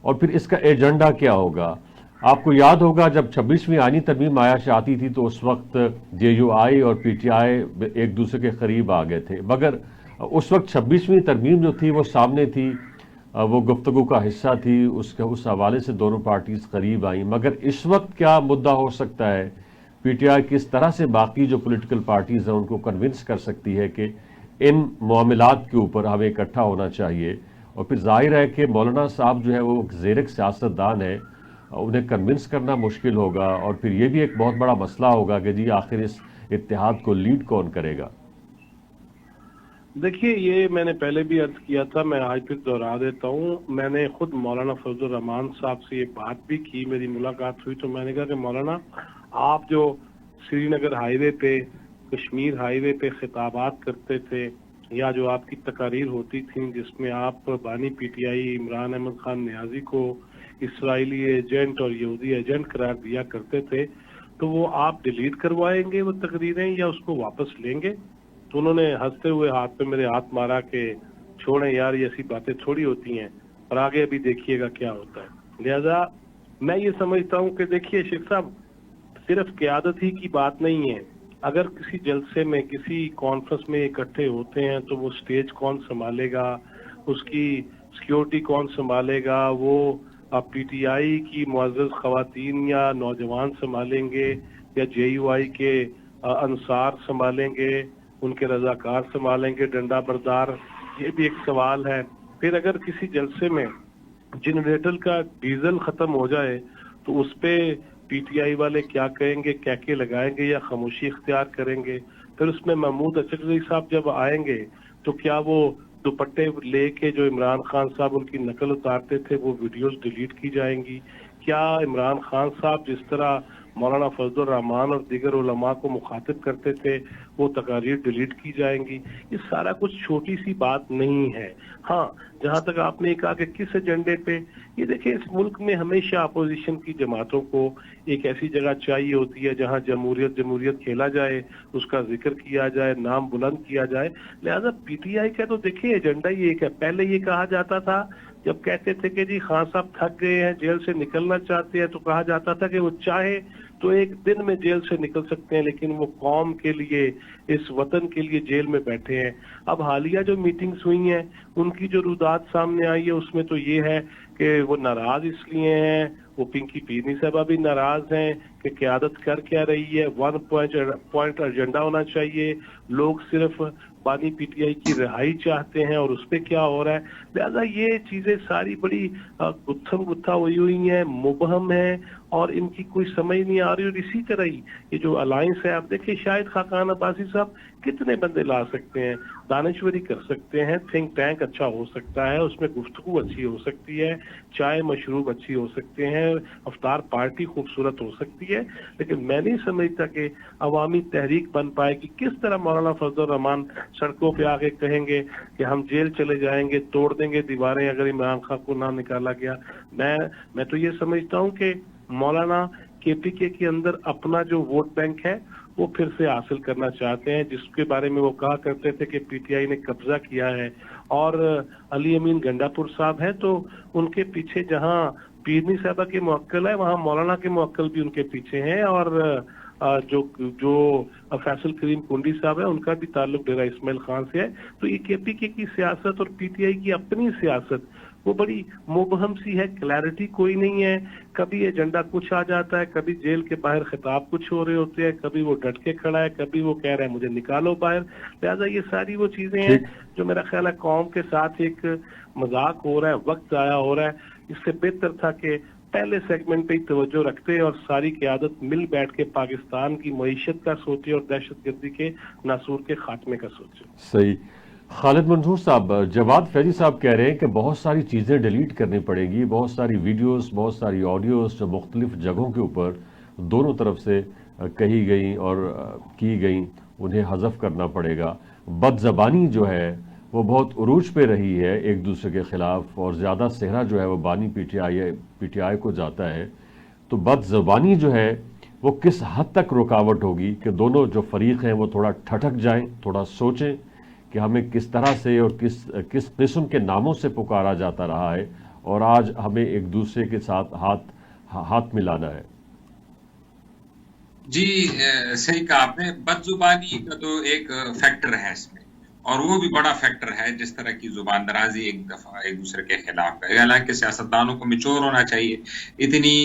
और फिर इसका एजेंडा क्या होगा। आपको याद होगा जब 26वीं आईनी तरमीम आयाश आती थी तो उस वक्त JUI और PTI एक दूसरे के करीब आ गए थे, मगर उस वक्त 26वीं तरमीम जो थी वो सामने थी, वो गुफ्तगू का हिस्सा थी, उस हवाले से दोनों पार्टीज करीब आई। मगर इस वक्त क्या मुद्दा हो सकता है, PTI किस तरह से बाकी जो पॉलिटिकल पार्टीज हैं उनको कन्विंस कर सकती है कि इन मामलात के ऊपर हमें इकट्ठा होना चाहिए اور پھر ظاہر ہے کہ مولانا صاحب جو ہے وہ زیر ایک سیاستدان ہے، انہیں کنونس کرنا مشکل ہوگا، اور پھر یہ بھی ایک بہت بڑا مسئلہ ہوگا کہ جی آخر اس اتحاد کو لیڈ کون کرے گا؟ دیکھیے، یہ میں نے پہلے بھی عرض کیا تھا، میں آج پھر دوہرا دیتا ہوں. میں نے خود مولانا فضل الرحمان صاحب سے یہ بات بھی کی، میری ملاقات ہوئی تو میں نے کہا کہ مولانا آپ جو سری نگر ہائی وے پہ، کشمیر ہائی وے پہ خطابات کرتے تھے، یا جو آپ کی تقاریر ہوتی تھیں جس میں آپ بانی P T I Imran Ahmed Khan Niazi کو اسرائیلی ایجنٹ اور یہودی ایجنٹ قرار دیا کرتے تھے، تو وہ آپ ڈیلیٹ کروائیں گے وہ تقریریں یا اس کو واپس لیں گے؟ تو انہوں نے ہنستے ہوئے ہاتھ پہ میرے ہاتھ مارا کہ چھوڑیں یار، یہ ایسی باتیں تھوڑی ہوتی ہیں، اور آگے ابھی دیکھیے گا کیا ہوتا ہے. لہذا میں یہ سمجھتا ہوں کہ دیکھیے شیخ صاحب، صرف قیادت ہی کی بات نہیں ہے. اگر کسی جلسے میں، کسی کانفرنس میں اکٹھے ہوتے ہیں تو وہ سٹیج کون سنبھالے گا، اس کی سیکیورٹی کون سنبھالے گا، وہ پی ٹی آئی کی معزز خواتین یا نوجوان سنبھالیں گے، یا جے یو آئی کے انصار سنبھالیں گے، ان کے رضاکار سنبھالیں گے، ڈنڈا بردار؟ یہ بھی ایک سوال ہے. پھر اگر کسی جلسے میں جنریٹر کا ڈیزل ختم ہو جائے تو اس پہ پی ٹی آئی والے کیا کہیں گے؟ کیکے لگائیں گے یا خاموشی اختیار کریں گے؟ پھر اس میں محمود اچکزئی صاحب جب آئیں گے تو کیا وہ دوپٹے لے کے جو عمران خان صاحب ان کی نقل اتارتے تھے وہ ویڈیوز ڈیلیٹ کی جائیں گی؟ کیا عمران خان صاحب جس طرح مولانا فضل الرحمان اور دیگر علماء کو مخاطب کرتے تھے وہ تقاریر ڈیلیٹ کی جائیں گی؟ یہ سارا کچھ چھوٹی سی بات نہیں ہے. ہاں، جہاں تک آپ نے کہا کہ کس ایجنڈے پہ، یہ دیکھیں اس ملک میں ہمیشہ اپوزیشن کی جماعتوں کو ایک ایسی جگہ چاہیے ہوتی ہے جہاں جمہوریت کھیلا جائے، اس کا ذکر کیا جائے، نام بلند کیا جائے. لہذا پی ٹی آئی کا تو دیکھیے ایجنڈا یہ ایک ہے. پہلے یہ کہا جاتا تھا جب کہتے تھے کہ جی خان صاحب تھک گئے ہیں، جیل سے نکلنا چاہتے ہیں، تو کہا جاتا تھا کہ وہ چاہے تو ایک دن میں جیل سے نکل سکتے ہیں، لیکن وہ قوم کے لیے، اس وطن کے لیے جیل میں بیٹھے ہیں. اب حالیہ جو میٹنگز ہوئی ہیں ان کی جو رودات سامنے آئی ہے اس میں تو یہ ہے کہ وہ ناراض اس لیے ہیں، وہ پنکی پیرنی صاحبہ بھی ناراض ہیں کہ قیادت کر کیا رہی ہے. 1 پوائنٹ ایجنڈا ہونا چاہیے، لوگ صرف بانی پی ٹی آئی کی رہائی چاہتے ہیں اور اس پہ کیا ہو رہا ہے. لہذا یہ چیزیں ساری بڑی گتھم گتھا ہوئی ہیں، مبہم ہیں، اور ان کی کوئی سمجھ نہیں آ رہی. اور اسی طرح ہی یہ جو الائنس ہے، آپ دیکھیں شاہد خاقان عباسی صاحب کتنے بندے لا سکتے ہیں، دانشوری کر سکتے ہیں، تھنک ٹینک اچھا ہو سکتا ہے، اس میں گفتگو اچھی ہو سکتی ہے، چائے مشروب اچھی ہو سکتے ہیں، افطار پارٹی خوبصورت ہو سکتی ہے. لیکن میں نہیں سمجھتا کہ عوامی تحریک بن پائے کہ کس طرح مولانا فضل الرحمان سڑکوں پہ آگے کہیں گے کہ ہم جیل چلے جائیں گے، توڑ دیں گے دیواریں اگر عمران خان کو نہ نکالا گیا. میں تو یہ سمجھتا ہوں کہ مولانا کے پی کے اندر اپنا جو ووٹ بینک ہے وہ پھر سے حاصل کرنا چاہتے ہیں، جس کے بارے میں وہ کہا کرتے تھے کہ پی ٹی آئی نے قبضہ کیا ہے. اور علی امین گنڈا پور صاحب ہیں تو ان کے پیچھے جہاں پیرنی صاحبہ کے موکل ہے وہاں مولانا کے موکل بھی ان کے پیچھے ہیں، اور جو فیصل کریم کنڈی صاحب ہے ان کا بھی تعلق ڈیرہ اسماعیل خان سے ہے. تو یہ کے پی کے کی سیاست اور پی ٹی آئی کی اپنی سیاست وہ بڑی مبہم سی ہے، کلیئرٹی کوئی نہیں ہے. کبھی ایجنڈا کچھ آ جاتا ہے، کبھی جیل کے باہر خطاب کچھ ہو رہے ہوتے ہیں، کبھی وہ ڈٹ کے کھڑا ہے، کبھی وہ کہہ رہا ہے مجھے نکالو باہر. لہٰذا یہ ساری وہ چیزیں ہیں جو میرا خیال ہے قوم کے ساتھ ایک مذاق ہو رہا ہے، وقت ضائع ہو رہا ہے. اس سے بہتر تھا کہ پہلے سیگمنٹ پہ ہی توجہ رکھتے اور ساری قیادت مل بیٹھ کے پاکستان کی معیشت کا سوچے اور دہشت گردی کے ناسور کے خاتمے کا سوچے. صحیح. خالد منظور صاحب، جواد فیضی صاحب کہہ رہے ہیں کہ بہت ساری چیزیں ڈیلیٹ کرنی پڑے گی، بہت ساری ویڈیوز، بہت ساری آڈیوز جو مختلف جگہوں کے اوپر دونوں طرف سے کہی گئیں اور کی گئیں انہیں حذف کرنا پڑے گا. بد زبانی جو ہے وہ بہت عروج پہ رہی ہے ایک دوسرے کے خلاف، اور زیادہ صحرا جو ہے وہ بانی پی ٹی آئی کو جاتا ہے. تو بد زبانی جو ہے وہ کس حد تک رکاوٹ ہوگی کہ دونوں جو فریق ہیں وہ تھوڑا ٹھٹک جائیں، تھوڑا سوچیں کہ ہمیں کس طرح سے اور کس قسم کے ناموں سے پکارا جاتا رہا ہے، اور آج ہمیں ایک دوسرے کے ساتھ ہاتھ ملانا ہے. جی صحیح کہا آپ نے. بد زبانی کا تو ایک فیکٹر ہے اس میں، اور وہ بھی بڑا فیکٹر ہے جس طرح کی زبان درازی ایک دفعہ ایک دوسرے کے خلاف ہے. حالانکہ سیاستدانوں کو میچور ہونا چاہیے، اتنی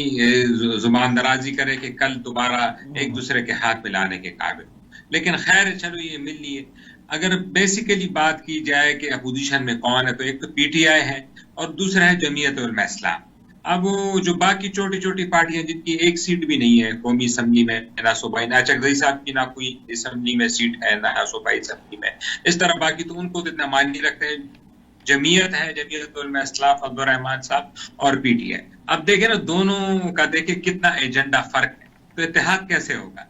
زبان درازی کرے کہ کل دوبارہ ایک دوسرے کے ہاتھ ملانے کے قابل. لیکن خیر چلو یہ مل لیے. اگر بیسیکلی بات کی جائے کہ اپوزیشن میں کون ہے تو ایک تو پی ٹی آئی ہے اور دوسرا ہے جمعیت علماء اسلام. اب وہ جو باقی چھوٹی چھوٹی پارٹیاں جن کی ایک سیٹ بھی نہیں ہے قومی اسمبلی میں، نہ صوبائی ناچک صاحب کی نہ کوئی اسمبلی میں سیٹ ہے نہ صوبائی اسمبلی میں، اس طرح باقی تو ان کو اتنا مان نہیں رکھتے ہیں. جمعیت ہے، جمعیت علماء اسلام، عبد الرحمان صاحب اور پی ٹی آئی. اب دیکھیں نا دونوں کا دیکھیں کتنا ایجنڈا فرق ہے، تو اتحاد کیسے ہوگا؟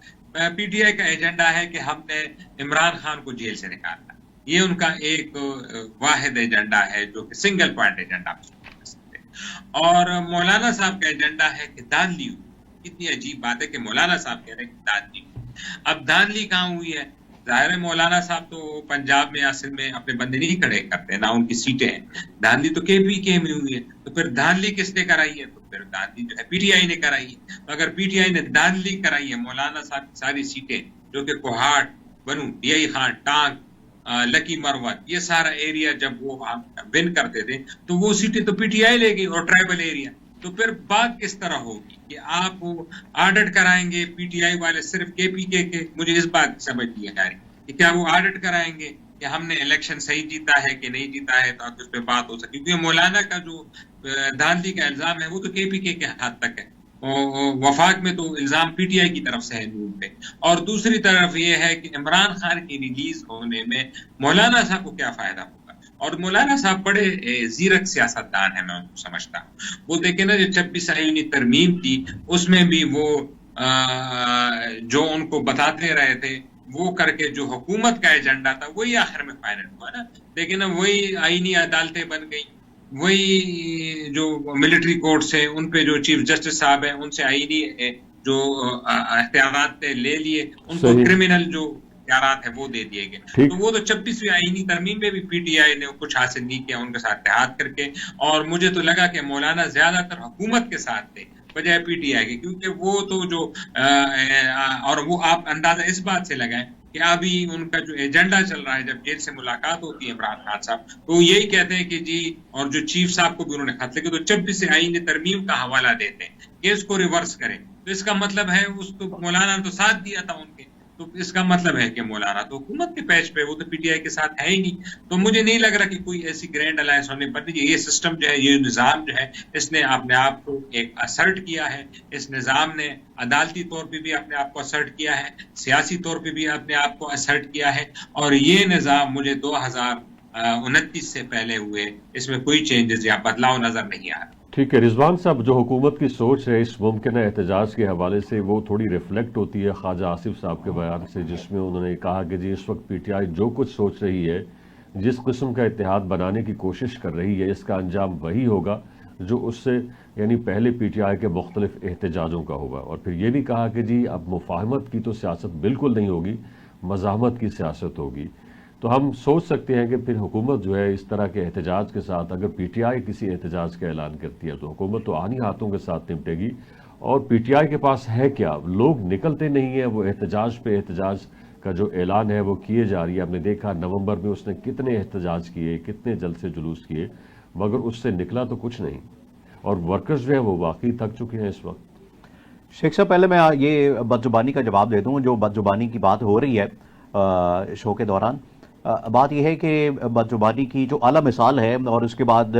پی ٹی آئی کا ایجنڈا ہے کہ ہم نے عمران خان کو جیل سے نکالنا، یہ ان کا ایک واحد ایجنڈا ہے جو کہ سنگل پوائنٹ ایجنڈا. اور مولانا صاحب کا ایجنڈا ہے کہ دھاندلی ہوئی. کتنی عجیب بات ہے کہ مولانا صاحب کہہ رہے ہیں کہ دھاندلی ہوئی. اب دھاندلی کہاں ہوئی ہے؟ ظاہر ہے مولانا صاحب تو پنجاب میں اصل میں اپنے بندے نہیں کھڑے کرتے، نہ ان کی سیٹیں ہیں. دھاندلی تو کے پی کے میں ہوئی ہے، تو پھر دھاندلی کس نے کرائی ہے؟ تو پھر دھاندلی جو ہے پی ٹی آئی نے کرائی ہے. تو اگر پی ٹی آئی نے دھاندلی کرائی ہے، مولانا صاحب کی ساری سیٹیں جو کہ کوہاٹ، بنو، ڈی خان، ٹانگ، لکی مروت، یہ سارا ایریا جب وہ ون کرتے تھے تو وہ سیٹیں تو پی ٹی آئی لے گئی، اور ٹرائبل ایریا. تو پھر بات کس طرح ہوگی کہ آپ آڈٹ کرائیں گے پی ٹی آئی والے صرف کے پی کے؟ مجھے اس بات کی سمجھ نہیں آ رہی کہ کیا وہ آڈٹ کرائیں گے کہ ہم نے الیکشن صحیح جیتا ہے کہ نہیں جیتا ہے تاکہ اس پہ بات ہو سکے. کیونکہ مولانا کا جو دھاندلی کا الزام ہے وہ تو کے پی کے حد تک ہے، وفاق میں تو الزام پی ٹی آئی کی طرف سے ہے نون پہ. اور دوسری طرف یہ ہے کہ عمران خان کی ریلیز ہونے میں مولانا صاحب کو کیا فائدہ ہوگا. اور مولانا صاحب بڑے زیرک سیاستدان ہیں، میں ان کو سمجھتا ہوں. وہ دیکھیں نا جو 26 آئینی ترمیم تھی اس میں بھی وہ جو ان کو بتاتے رہے تھے وہ کر کے جو حکومت کا ایجنڈا تھا وہی آخر میں فائنل ہوا نا. لیکن وہی آئینی عدالتیں بن گئی، وہی جو ملٹری کورٹس ہیں ان پہ جو چیف جسٹس صاحب ہیں ان سے آئینی جو اختیارات لے لیے، ان کو کرمنل جو اختیارات ہیں وہ دے دیے گئے. تو وہ تو 26ویں آئینی ترمیم میں بھی پی ٹی آئی نے کچھ حاصل نہیں کیا ان کے ساتھ اتحاد کر کے. اور مجھے تو لگا کہ مولانا زیادہ تر حکومت کے ساتھ تھے بجائے پی ٹی آئی کے، کیونکہ وہ تو جو اور وہ آپ اندازہ اس بات سے لگائیں کہ ابھی ان کا جو ایجنڈا چل رہا ہے، جب جیل سے ملاقات ہوتی ہے عمران خان صاحب تو یہی کہتے ہیں کہ جی، اور جو چیف صاحب کو بھی انہوں نے خط لکھے تو 26 آئین ترمیم کا حوالہ دیتے ہیں کہ اس کو ریورس کریں. تو اس کا مطلب ہے اس کو مولانا نے تو ساتھ دیا تھا ان کے، تو اس کا مطلب ہے کہ مولانا تو حکومت کے پیج پہ، وہ تو پی ٹی آئی کے ساتھ ہے ہی نہیں. تو مجھے نہیں لگ رہا کہ کوئی ایسی گرینڈ الائنس ہونے پر. یہ سسٹم جو ہے، یہ نظام جو ہے، اس نے اپنے آپ کو ایک اسرٹ کیا ہے. اس نظام نے عدالتی طور پہ بھی اپنے آپ کو اسرٹ کیا ہے، سیاسی طور پہ بھی اپنے آپ کو اسرٹ کیا ہے. اور یہ نظام مجھے 2029 سے پہلے ہوئے اس میں کوئی چینجز یا بدلاؤ نظر نہیں آ رہا. ٹھیک ہے رضوان صاحب، جو حکومت کی سوچ ہے اس ممکنہ احتجاج کے حوالے سے وہ تھوڑی ریفلیکٹ ہوتی ہے خواجہ آصف صاحب کے بیان سے، جس میں انہوں نے کہا کہ جی اس وقت پی ٹی آئی جو کچھ سوچ رہی ہے، جس قسم کا اتحاد بنانے کی کوشش کر رہی ہے، اس کا انجام وہی ہوگا جو اس سے یعنی پہلے پی ٹی آئی کے مختلف احتجاجوں کا ہوگا. اور پھر یہ بھی کہا کہ جی اب مفاہمت کی تو سیاست بالکل نہیں ہوگی، مزاحمت کی سیاست ہوگی. تو ہم سوچ سکتے ہیں کہ پھر حکومت جو ہے اس طرح کے احتجاج کے ساتھ، اگر پی ٹی آئی کسی احتجاج کا اعلان کرتی ہے تو حکومت تو آنی ہاتھوں کے ساتھ نمٹے گی. اور پی ٹی آئی کے پاس ہے کیا؟ لوگ نکلتے نہیں ہیں. وہ احتجاج پہ احتجاج کا جو اعلان ہے وہ کیے جا رہی ہے. ہم نے دیکھا نومبر میں اس نے کتنے احتجاج کیے، کتنے جلسے جلوس کیے، مگر اس سے نکلا تو کچھ نہیں. اور ورکرز جو ہے وہ واقعی تھک چکے ہیں اس وقت. شیخ صاحب، پہلے میں یہ بدزبانی کا جواب دے دوں. جو بدزبانی کی بات ہو رہی ہے شو کے دوران، بات یہ ہے کہ بدزبانی کی جو اعلیٰ مثال ہے اور اس کے بعد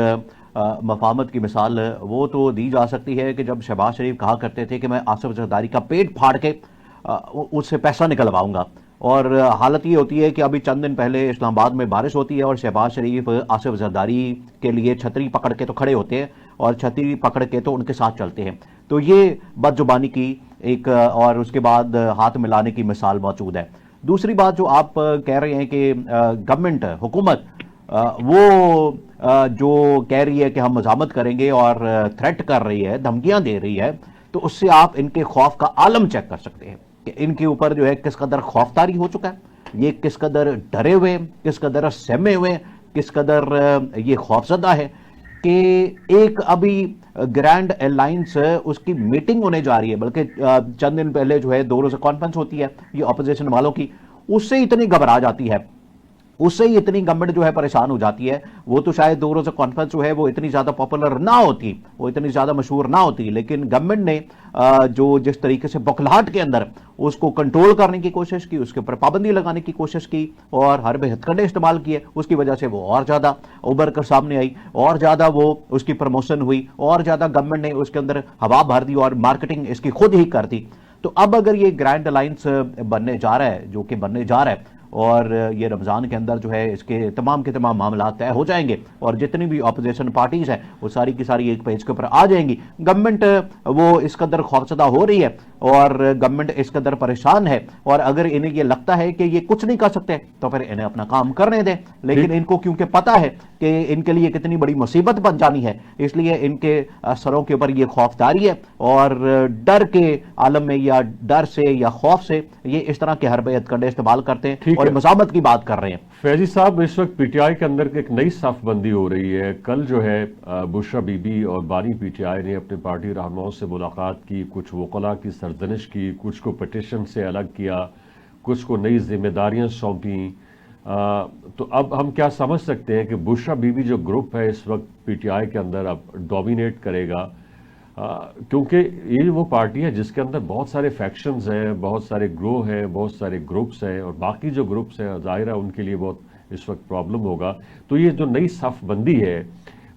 مفاہمت کی مثال وہ تو دی جا سکتی ہے کہ جب شہباز شریف کہا کرتے تھے کہ میں آصف زرداری کا پیٹ پھاڑ کے اس سے پیسہ نکلواؤں گا. اور حالت یہ ہوتی ہے کہ ابھی چند دن پہلے اسلام آباد میں بارش ہوتی ہے اور شہباز شریف آصف زرداری کے لیے چھتری پکڑ کے تو کھڑے ہوتے ہیں اور چھتری پکڑ کے تو ان کے ساتھ چلتے ہیں. تو یہ بدزبانی کی ایک اور اس کے بعد ہاتھ ملانے کی مثال موجود ہے. دوسری بات جو آپ کہہ رہے ہیں کہ گورنمنٹ، حکومت وہ جو کہہ رہی ہے کہ ہم مزاحمت کریں گے اور تھریٹ کر رہی ہے، دھمکیاں دے رہی ہے، تو اس سے آپ ان کے خوف کا عالم چیک کر سکتے ہیں کہ ان کے اوپر جو ہے کس قدر خوف طاری ہو چکا ہے، یہ کس قدر ڈرے ہوئے، کس قدر سہمے ہوئے، کس قدر یہ خوفزدہ ہے کہ ایک ابھی گرینڈ الائنس اس کی میٹنگ ہونے جا رہی ہے، بلکہ چند دن پہلے جو ہے 2 روزہ کانفرنس ہوتی ہے یہ اپوزیشن والوں کی، اس سے اتنی گھبرا جاتی ہے उससे ही इतनी गवर्नमेंट जो है परेशान हो जाती है। वो तो शायद 2 रोज़ा कॉन्फ्रेंस जो है वो इतनी ज़्यादा पॉपुलर ना होती, वो इतनी ज़्यादा मशहूर ना होती, लेकिन गवर्नमेंट ने जो जिस तरीके से बौखलाहट के अंदर उसको कंट्रोल करने की कोशिश की, उसके ऊपर पाबंदी लगाने की कोशिश की और हर बे हथकंडे इस्तेमाल किए, उसकी वजह से वो और ज़्यादा उभर कर सामने आई, और ज़्यादा वो उसकी प्रमोशन हुई, और ज़्यादा गवर्नमेंट ने उसके अंदर हवा भर दी और मार्केटिंग इसकी खुद ही कर दी। तो अब अगर ये ग्रैंड अलायंस बनने जा रहा है, जो कि बनने जा रहा है, और ये रमज़ान के अंदर जो है इसके तमाम के तमाम मामला तय हो जाएंगे और जितनी भी अपोजिशन पार्टीज हैं वो सारी की सारी एक पेज के ऊपर आ जाएंगी। गवर्नमेंट वो इस कदर खौफजदा हो रही है और गवर्नमेंट इस कदर परेशान है, और अगर इन्हें ये लगता है कि ये कुछ नहीं कर सकते तो फिर इन्हें अपना काम करने दें। लेकिन इनको क्योंकि पता है कि इनके लिए कितनी बड़ी मुसीबत बन जानी है, इसलिए इनके सरों के ऊपर ये खौफदारी है और डर के आलम में या डर से या खौफ से ये इस तरह के हरबे हथकंडे इस्तेमाल करते हैं और मज़ामत की बात कर रहे हैं। फैजी साहब, इस वक्त पीटीआई के अंदर एक नई सफबंदी हो रही है। कल जो है बुशरा बीबी और बानी पीटीआई ने अपने पार्टी रहनुमाओं से मुलाकात की, कुछ वकला की सरजनिश की, कुछ को पिटीशन से अलग किया, कुछ को नई जिम्मेदारियां सौंपी। तो अब हम क्या समझ सकते हैं कि बुशरा बीबी जो ग्रुप है इस वक्त पीटीआई के अंदर अब डोमिनेट करेगा, क्योंकि ये वो पार्टी है जिसके अंदर बहुत सारे फैक्शंस हैं, बहुत सारे ग्रोह हैं, बहुत सारे ग्रुप्स हैं, और बाकी जो ग्रुप्स हैं ज़ाहिर है उनके लिए बहुत इस वक्त प्रॉब्लम होगा। तो ये जो नई सफबंदी है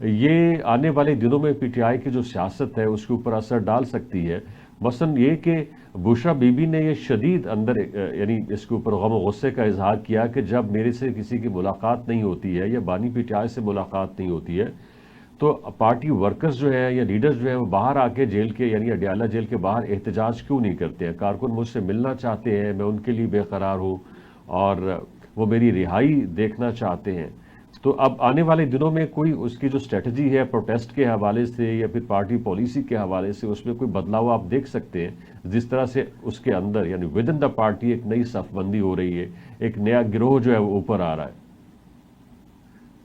ये आने वाले दिनों में पीटीआई की जो सियासत है उसके ऊपर असर डाल सकती है। मसलन ये कि बुशरा बीबी ने ये शदीद अंदर यानी इसके ऊपर गम और गुस्से का इजहार किया कि जब मेरे से किसी की मुलाकात नहीं होती है या बानी पीटीआई से मुलाकात नहीं होती है तो पार्टी वर्कर्स जो है या लीडर्स जो है वो बाहर आके जेल के यानी अडियाला जेल के बाहर एहतजाज क्यों नहीं करते हैं। कारकुन मुझसे मिलना चाहते हैं, मैं उनके लिए बेकरार हूँ और वो मेरी रिहाई देखना चाहते हैं। तो अब आने वाले दिनों में कोई उसकी जो स्ट्रेटजी है प्रोटेस्ट के हवाले से या फिर पार्टी पॉलिसी के हवाले से उसमें कोई बदलाव आप देख सकते हैं, जिस तरह से उसके अंदर यानी विद इन द पार्टी एक नई सफबंदी हो रही है, एक नया गिरोह जो है वो ऊपर आ रहा है।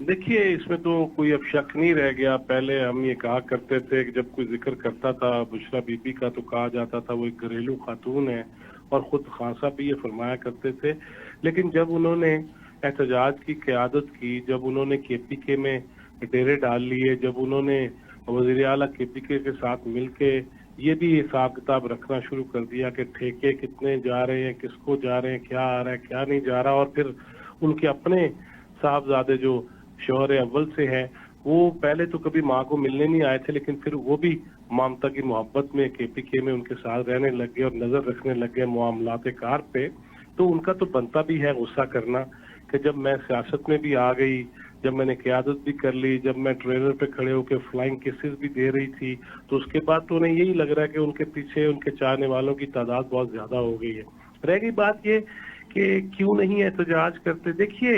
देखिए, इसमें तो कोई अब शक नहीं रह गया। पहले हम ये कहा करते थे कि जब कोई जिक्र करता था बुशरा बीबी का तो कहा जाता था वो एक घरेलू खातून है, और खुद खान साहब भी ये फरमाया करते थे। लेकिन जब उन्होंने एहतजाज की क़यादत की, जब उन्होंने केपीके में डेरे डाल लिए, जब उन्होंने वज़ीर आला केपीके के साथ मिलके ये भी हिसाब किताब रखना शुरू कर दिया कि ठेके कितने जा रहे हैं, किसको जा रहे हैं, क्या आ रहा है, क्या नहीं जा रहा, और फिर उनके अपने साहबजादे जो शौहर अव्वल से है वो पहले तो कभी माँ को मिलने नहीं आए थे, लेकिन फिर वो भी ममता की मोहब्बत में केपीके में उनके साथ रहने लग गए और नजर रखने लग गए मामलाते कार पे। तो उनका तो बनता भी है गुस्सा करना कि जब मैं सियासत में भी आ गई, जब मैंने क़यादत भी कर ली, जब मैं ट्रेलर पे खड़े होकर फ्लाइंग किसेस भी दे रही थी, तो उसके बाद तो उन्हें यही लग रहा है कि उनके पीछे उनके चाहने वालों की तादाद बहुत ज्यादा हो गई है। रह गई बात ये कि क्यों नहीं एहतजाज करते। देखिए,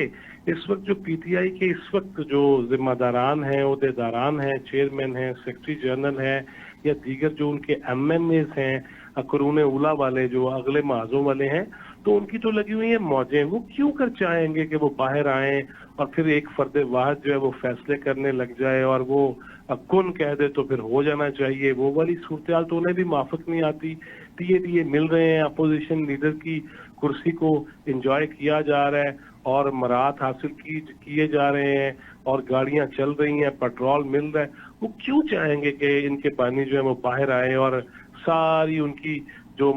इस वक्त जो पीटीआई के इस वक्त जो जिम्मेदारान हैं, ओहदेदारान हैं, चेयरमैन हैं, सेक्रेटरी जनरल हैं, या दीगर जो उनके एमएनएस हैं, अकरून उला वाले जो अगले महाजों वाले हैं, तो उनकी तो लगी हुई है मौजें। वो क्यों कर चाहेंगे कि वो बाहर आए और फिर एक फर्द वाहिद जो है वो फैसले करने लग जाए और वो कुन कह दे तो फिर हो जाना चाहिए। वो वाली सूरत तो उन्हें भी माफक नहीं आती। दिए मिल रहे हैं, अपोजिशन लीडर की कुर्सी को एंजॉय किया जा रहा है और मराहत हासिल किए जा रहे हैं और गाड़ियां चल रही हैं, पेट्रोल मिल रहा है। वो क्यों चाहेंगे कि इनके बानी जो है वो बाहर आए और सारी उनकी जो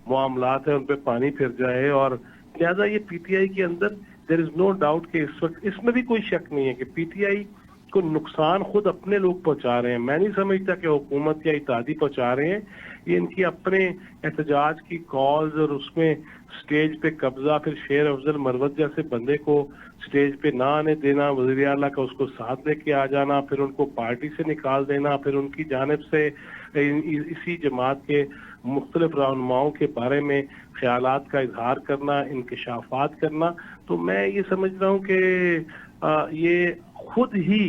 मामलात है उन पे पानी फिर जाए। और लिहाजा ये पीटीआई के अंदर देयर इज नो डाउट कि इस वक्त इसमें भी कोई शक नहीं है कि पीटीआई को नुकसान खुद अपने लोग पहुंचा रहे हैं। मैं नहीं समझता कि हुकूमत या इत्तेहादी पहुंचा रहे हैं। ये इनकी अपने एहतजाज की कॉल्स और उसमें स्टेज पे कब्जा, फिर शेर अफजल मरवत जैसे बंदे को स्टेज पे ना आने देना, वज़ीर आला का उसको साथ लेके आ जाना, फिर उनको पार्टी से निकाल देना, फिर उनकी जानिब से इसी जमात के मुख्तलिफ रहनुमाओं के बारे में ख्यालात का इजहार करना, इंकशाफात करना। तो मैं ये समझ रहा हूँ कि ये खुद ही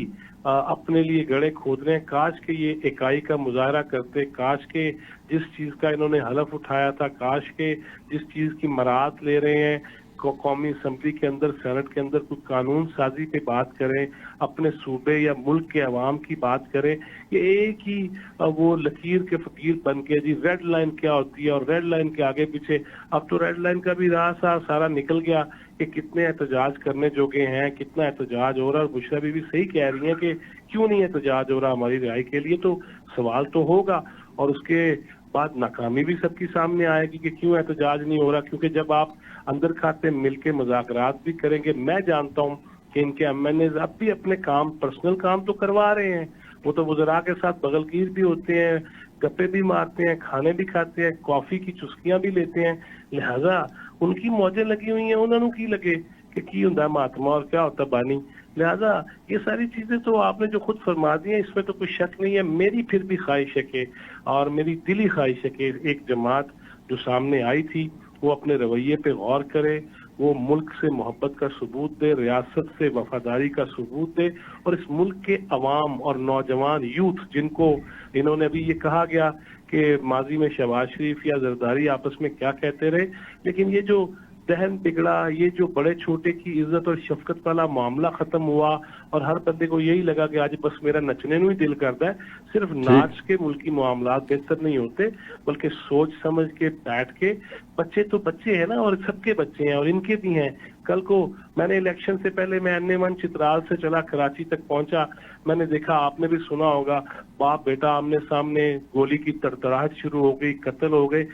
अपने लिए गड़े खोद रहे हैं। काश के ये इकाई का मुजाहरा करते, काश के जिस चीज का इन्होंने हलफ उठाया था, काश के जिस चीज की मराहत ले रहे हैं, कौमी असम्बली के अंदर, सेनेट के अंदर कोई कानून साजी पे बात करें, अपने सूबे या मुल्क के अवाम की बात करें, ये एक ही वो लकीर के फकीर बन के जी रेड लाइन क्या होती है और रेड लाइन के आगे पीछे, अब तो रेड लाइन का भी रास्ता सारा निकल गया कि कितने एहतजाज करने जोगे हैं, कितना एहतजाज हो रहा है। और बुशरा भी सही कह रही हैं कि क्यों नहीं एहतजाज हो रहा हमारी रिहाई के लिए, तो सवाल तो होगा और उसके बाद नाकामी भी सबके सामने आएगी कि क्यों एहतजाज नहीं हो रहा। क्योंकि जब आप अंदर खाते मिलके मुज़ाकरात भी करेंगे, मैं जानता हूँ कि इनके एमएनएज अब भी अपने काम, पर्सनल काम तो करवा रहे हैं, वो तो वज़रा के साथ बगलगीर भी होते हैं, गप्पे भी मारते हैं, खाने भी खाते हैं, कॉफी की चुस्कियां भी लेते हैं, लिहाजा उनकी मौजें लगी हुई हैं, उन्होंने की लगे कि की होता है महात्मा और क्या होता है बानी। लिहाजा ये सारी चीजें तो आपने जो खुद फरमा दी हैं, इसमें तो कोई शक नहीं है। मेरी फिर भी ख्वाहिश है कि, और मेरी दिली ख्वाहिश है कि एक जमात जो सामने आई थी वो अपने रवैये पे गौर करे, वो मुल्क से मोहब्बत का सबूत दे, रियासत से वफादारी का सबूत दे, और इस मुल्क के अवाम और नौजवान यूथ जिनको इन्होंने अभी ये कहा गया कि माजी में शहबाज शरीफ या जरदारी आपस में क्या कहते रहे, लेकिन ये जो दहन बिगड़ा, ये जो बड़े छोटे की इज्जत और शफकत वाला मामला खत्म हुआ और हर बंदे को यही लगा कि आज बस मेरा नचने में ही दिल करता है, सिर्फ नाच के मुल्की मामलात बेहतर नहीं होते, बल्कि सोच समझ के बैठ के, बच्चे तो बच्चे हैं ना, और सबके बच्चे हैं और इनके भी हैं। कल को मैंने इलेक्शन से पहले मैं अन्य चित्राल से चला कराची तक पहुंचा, मैंने देखा, आपने भी सुना होगा, बाप बेटा आमने सामने, गोली की तड़तड़ाहट शुरू हो गई, कत्ल हो गए।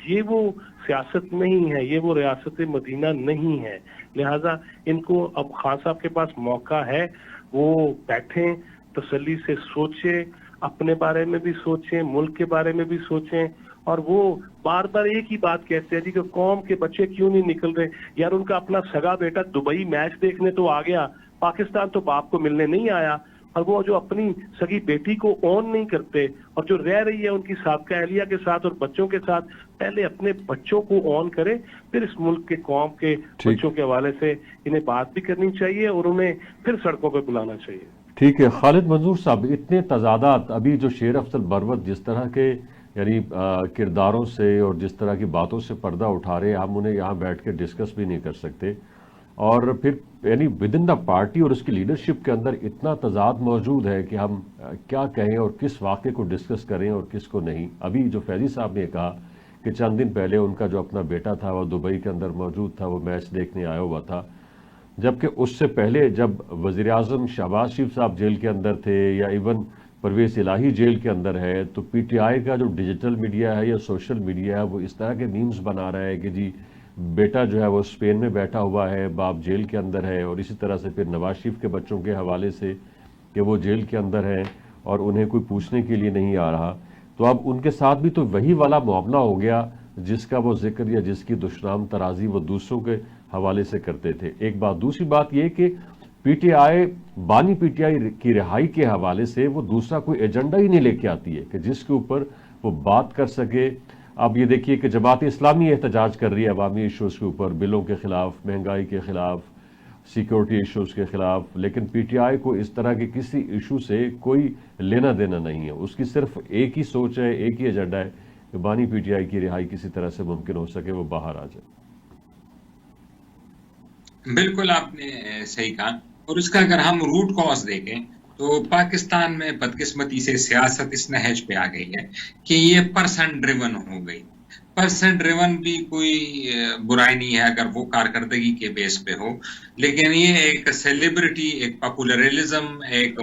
ये वो सियासत नहीं है, ये वो रियासत मदीना नहीं है। लिहाजा इनको अब खान साहब के पास मौका है, वो बैठें, तसल्ली से सोचें, अपने बारे में भी सोचें, मुल्क के बारे में भी सोचें, और वो बार बार एक ही बात कहते हैं जी कि कौम के बच्चे क्यों नहीं निकल रहे। यार उनका अपना सगा बेटा दुबई मैच देखने तो आ गया, पाकिस्तान तो बाप को मिलने नहीं आया, और वो जो अपनी सगी बेटी को ऑन नहीं करते और जो रह रही है उनकी साबका अहलिया के साथ और बच्चों के साथ, पहले अपने बच्चों को ऑन करे, फिर इस मुल्क के कौम के बच्चों के हवाले से इन्हें बात भी करनी चाहिए और उन्हें फिर सड़कों पर बुलाना चाहिए। ठीक है खालिद मंजूर साहब, इतने तजादात अभी जो शेर अफजल बरवत जिस तरह के यानी किरदारों से और जिस तरह की बातों से पर्दा उठा रहे हैं, हम उन्हें यहाँ बैठ के डिस्कस भी नहीं कर सकते, और फिर यानी विद इन द पार्टी और उसकी लीडरशिप के अंदर इतना तजाद मौजूद है कि हम क्या कहें और किस वाक़े को डिस्कस करें और किस को नहीं। अभी जो फैजी साहब ने कहा कि चंद दिन पहले उनका जो अपना बेटा था वो दुबई के अंदर मौजूद था, वो मैच देखने आया हुआ था, जबकि उससे पहले जब वज़ीर आज़म शहबाज शरीफ साहब जेल के अंदर थे या इवन परवेज़ इलाही जेल के अंदर है, तो पीटीआई का जो डिजिटल मीडिया है या सोशल मीडिया है वो इस तरह के मीम्स बना रहा है कि जी बेटा जो है वो स्पेन में बैठा हुआ है, बाप जेल के अंदर है, और इसी तरह से फिर नवाज शरीफ के बच्चों के हवाले से कि वो जेल के अंदर हैं और उन्हें कोई पूछने के लिए नहीं आ रहा। तो अब उनके साथ भी तो वही वाला मामला हो गया जिसका वो जिक्र या जिसकी दुश्मन तराजी वो दूसरों के हवाले से करते थे। एक बात, दूसरी बात ये कि पीटीआई, बानी पीटीआई की रिहाई के हवाले से वो दूसरा कोई एजेंडा ही नहीं लेके आती है कि जिसके ऊपर वो बात कर सके। अब ये देखिए कि जमात इस्लामी एहतजाज कर रही है अवामी इशूज़ के ऊपर, बिलों के ख़िलाफ़, महंगाई के ख़िलाफ़, सिक्योरिटी इशूज़ के ख़िलाफ़, लेकिन पीटीआई को इस तरह के किसी इशू से कोई लेना देना नहीं है। उसकी सिर्फ एक ही सोच है, एक ही एजेंडा है कि बानी पीटीआई की रिहाई किसी तरह से मुमकिन हो सके, वो बाहर आ जाए। बिल्कुल आपने सही कहा, और इसका अगर हम रूट कॉज देखें तो पाकिस्तान में बदकिस्मती से सियासत इस नहज पे आ गई है कि ये पर्सन ड्रिवन हो गई। पर्सन ड्रिवन भी कोई बुराई नहीं है अगर वो कारकर्दगी के बेस पे हो, लेकिन ये एक सेलिब्रिटी, एक पॉपुलरिज्म, एक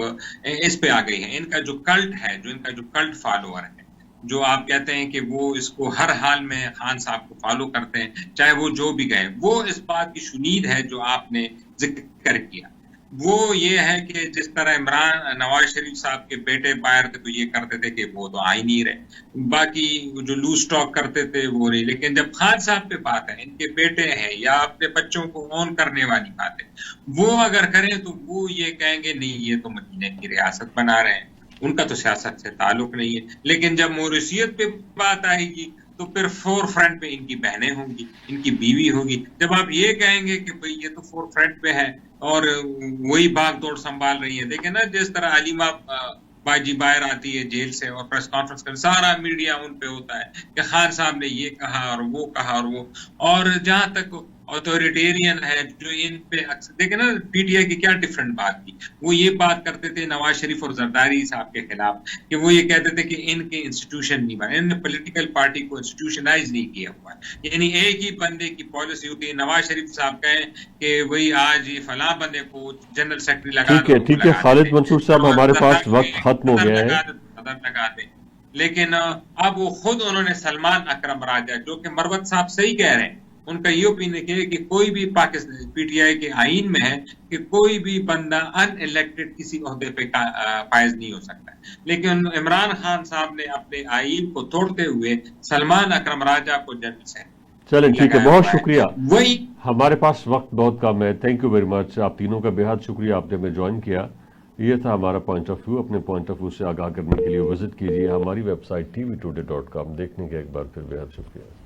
इस पे आ गई है। इनका जो कल्ट है, जो इनका जो कल्ट फॉलोअर है, जो आप कहते हैं कि वो इसको हर हाल में खान साहब को फॉलो करते हैं, चाहे वो जो भी गए, वो इस बात की शुनीद है जो आपने जिक्र किया। वो ये है कि जिस तरह इमरान नवाज शरीफ साहब के बेटे बाहर थे तो ये करते थे कि वो तो आ ही नहीं रहे, बाकी जो लूज टॉक करते थे वो रही, लेकिन जब खान साहब पे बात है, इनके बेटे हैं या अपने बच्चों को ऑन करने वाली बात है, वो अगर करें तो वो ये कहेंगे नहीं ये तो मदीने की रियासत बना रहे हैं, उनका तो सियासत से ताल्लुक नहीं है। लेकिन जब मॉरिशियस पे बात आएगी तो फिर फोर फ्रंट पे इनकी बहनें होंगी, इनकी बीवी होगी। जब आप ये कहेंगे कि भाई ये तो फोर फ्रंट पे है और वही भाग दौड़ संभाल रही है, देखें ना जिस तरह अलीमा बाजी बाहर आती है जेल से और प्रेस कॉन्फ्रेंस कर, सारा मीडिया उन पे होता है कि खान साहब ने ये कहा और वो कहा और वो, और जहां तक ऑथोरिटेरियन है, जो इन पे अक्सर देखे ना, पीटीआई की क्या डिफरेंट बात थी, वो ये बात करते थे नवाज शरीफ और जरदारी साहब के खिलाफ कि वो ये कहते थे कि इनके इंस्टीट्यूशन नहीं बने, इन्होंने पॉलिटिकल पार्टी को इंस्टीट्यूशनाइज नहीं किया हुआ है। यानी एक ही बंदे की पॉलिसी होती है, नवाज शरीफ साहब कहें कि वही आज ये फलां बंदे को जनरल सेक्रेटरी लगा दो, ठीक है खालिद मंसूर साहब, हमारे पास वक्त खत्म हो गया है। लगा दे, लेकिन अब वो खुद उन्होंने सलमान अकरम राजा, जो कि मरवत साहब सही कह रहे हैं, उनका ये ओपिनियन है कि कोई भी पाकिस्तान पीटीआई के आईन में है कि कोई भी बंदा अनइलेक्टेड किसी ओहदे पे फायज नहीं हो सकता, लेकिन इमरान खान साहब ने अपने आईन को तोड़ते हुए सलमान अकरम राजा को जनरल सेक्रेटरी। चलें ठीक है, बहुत शुक्रिया। वही हमारे पास वक्त बहुत कम है। थैंक यू वेरी मच, आप तीनों का बेहद शुक्रिया, आपने हमें ज्वाइन किया। ये था हमारा पॉइंट ऑफ व्यू। अपने पॉइंट ऑफ व्यू से आगाह करने के लिए विजिट कीजिए हमारी वेबसाइट tvtoday.com। देखने के एक बार फिर बेहद शुक्रिया।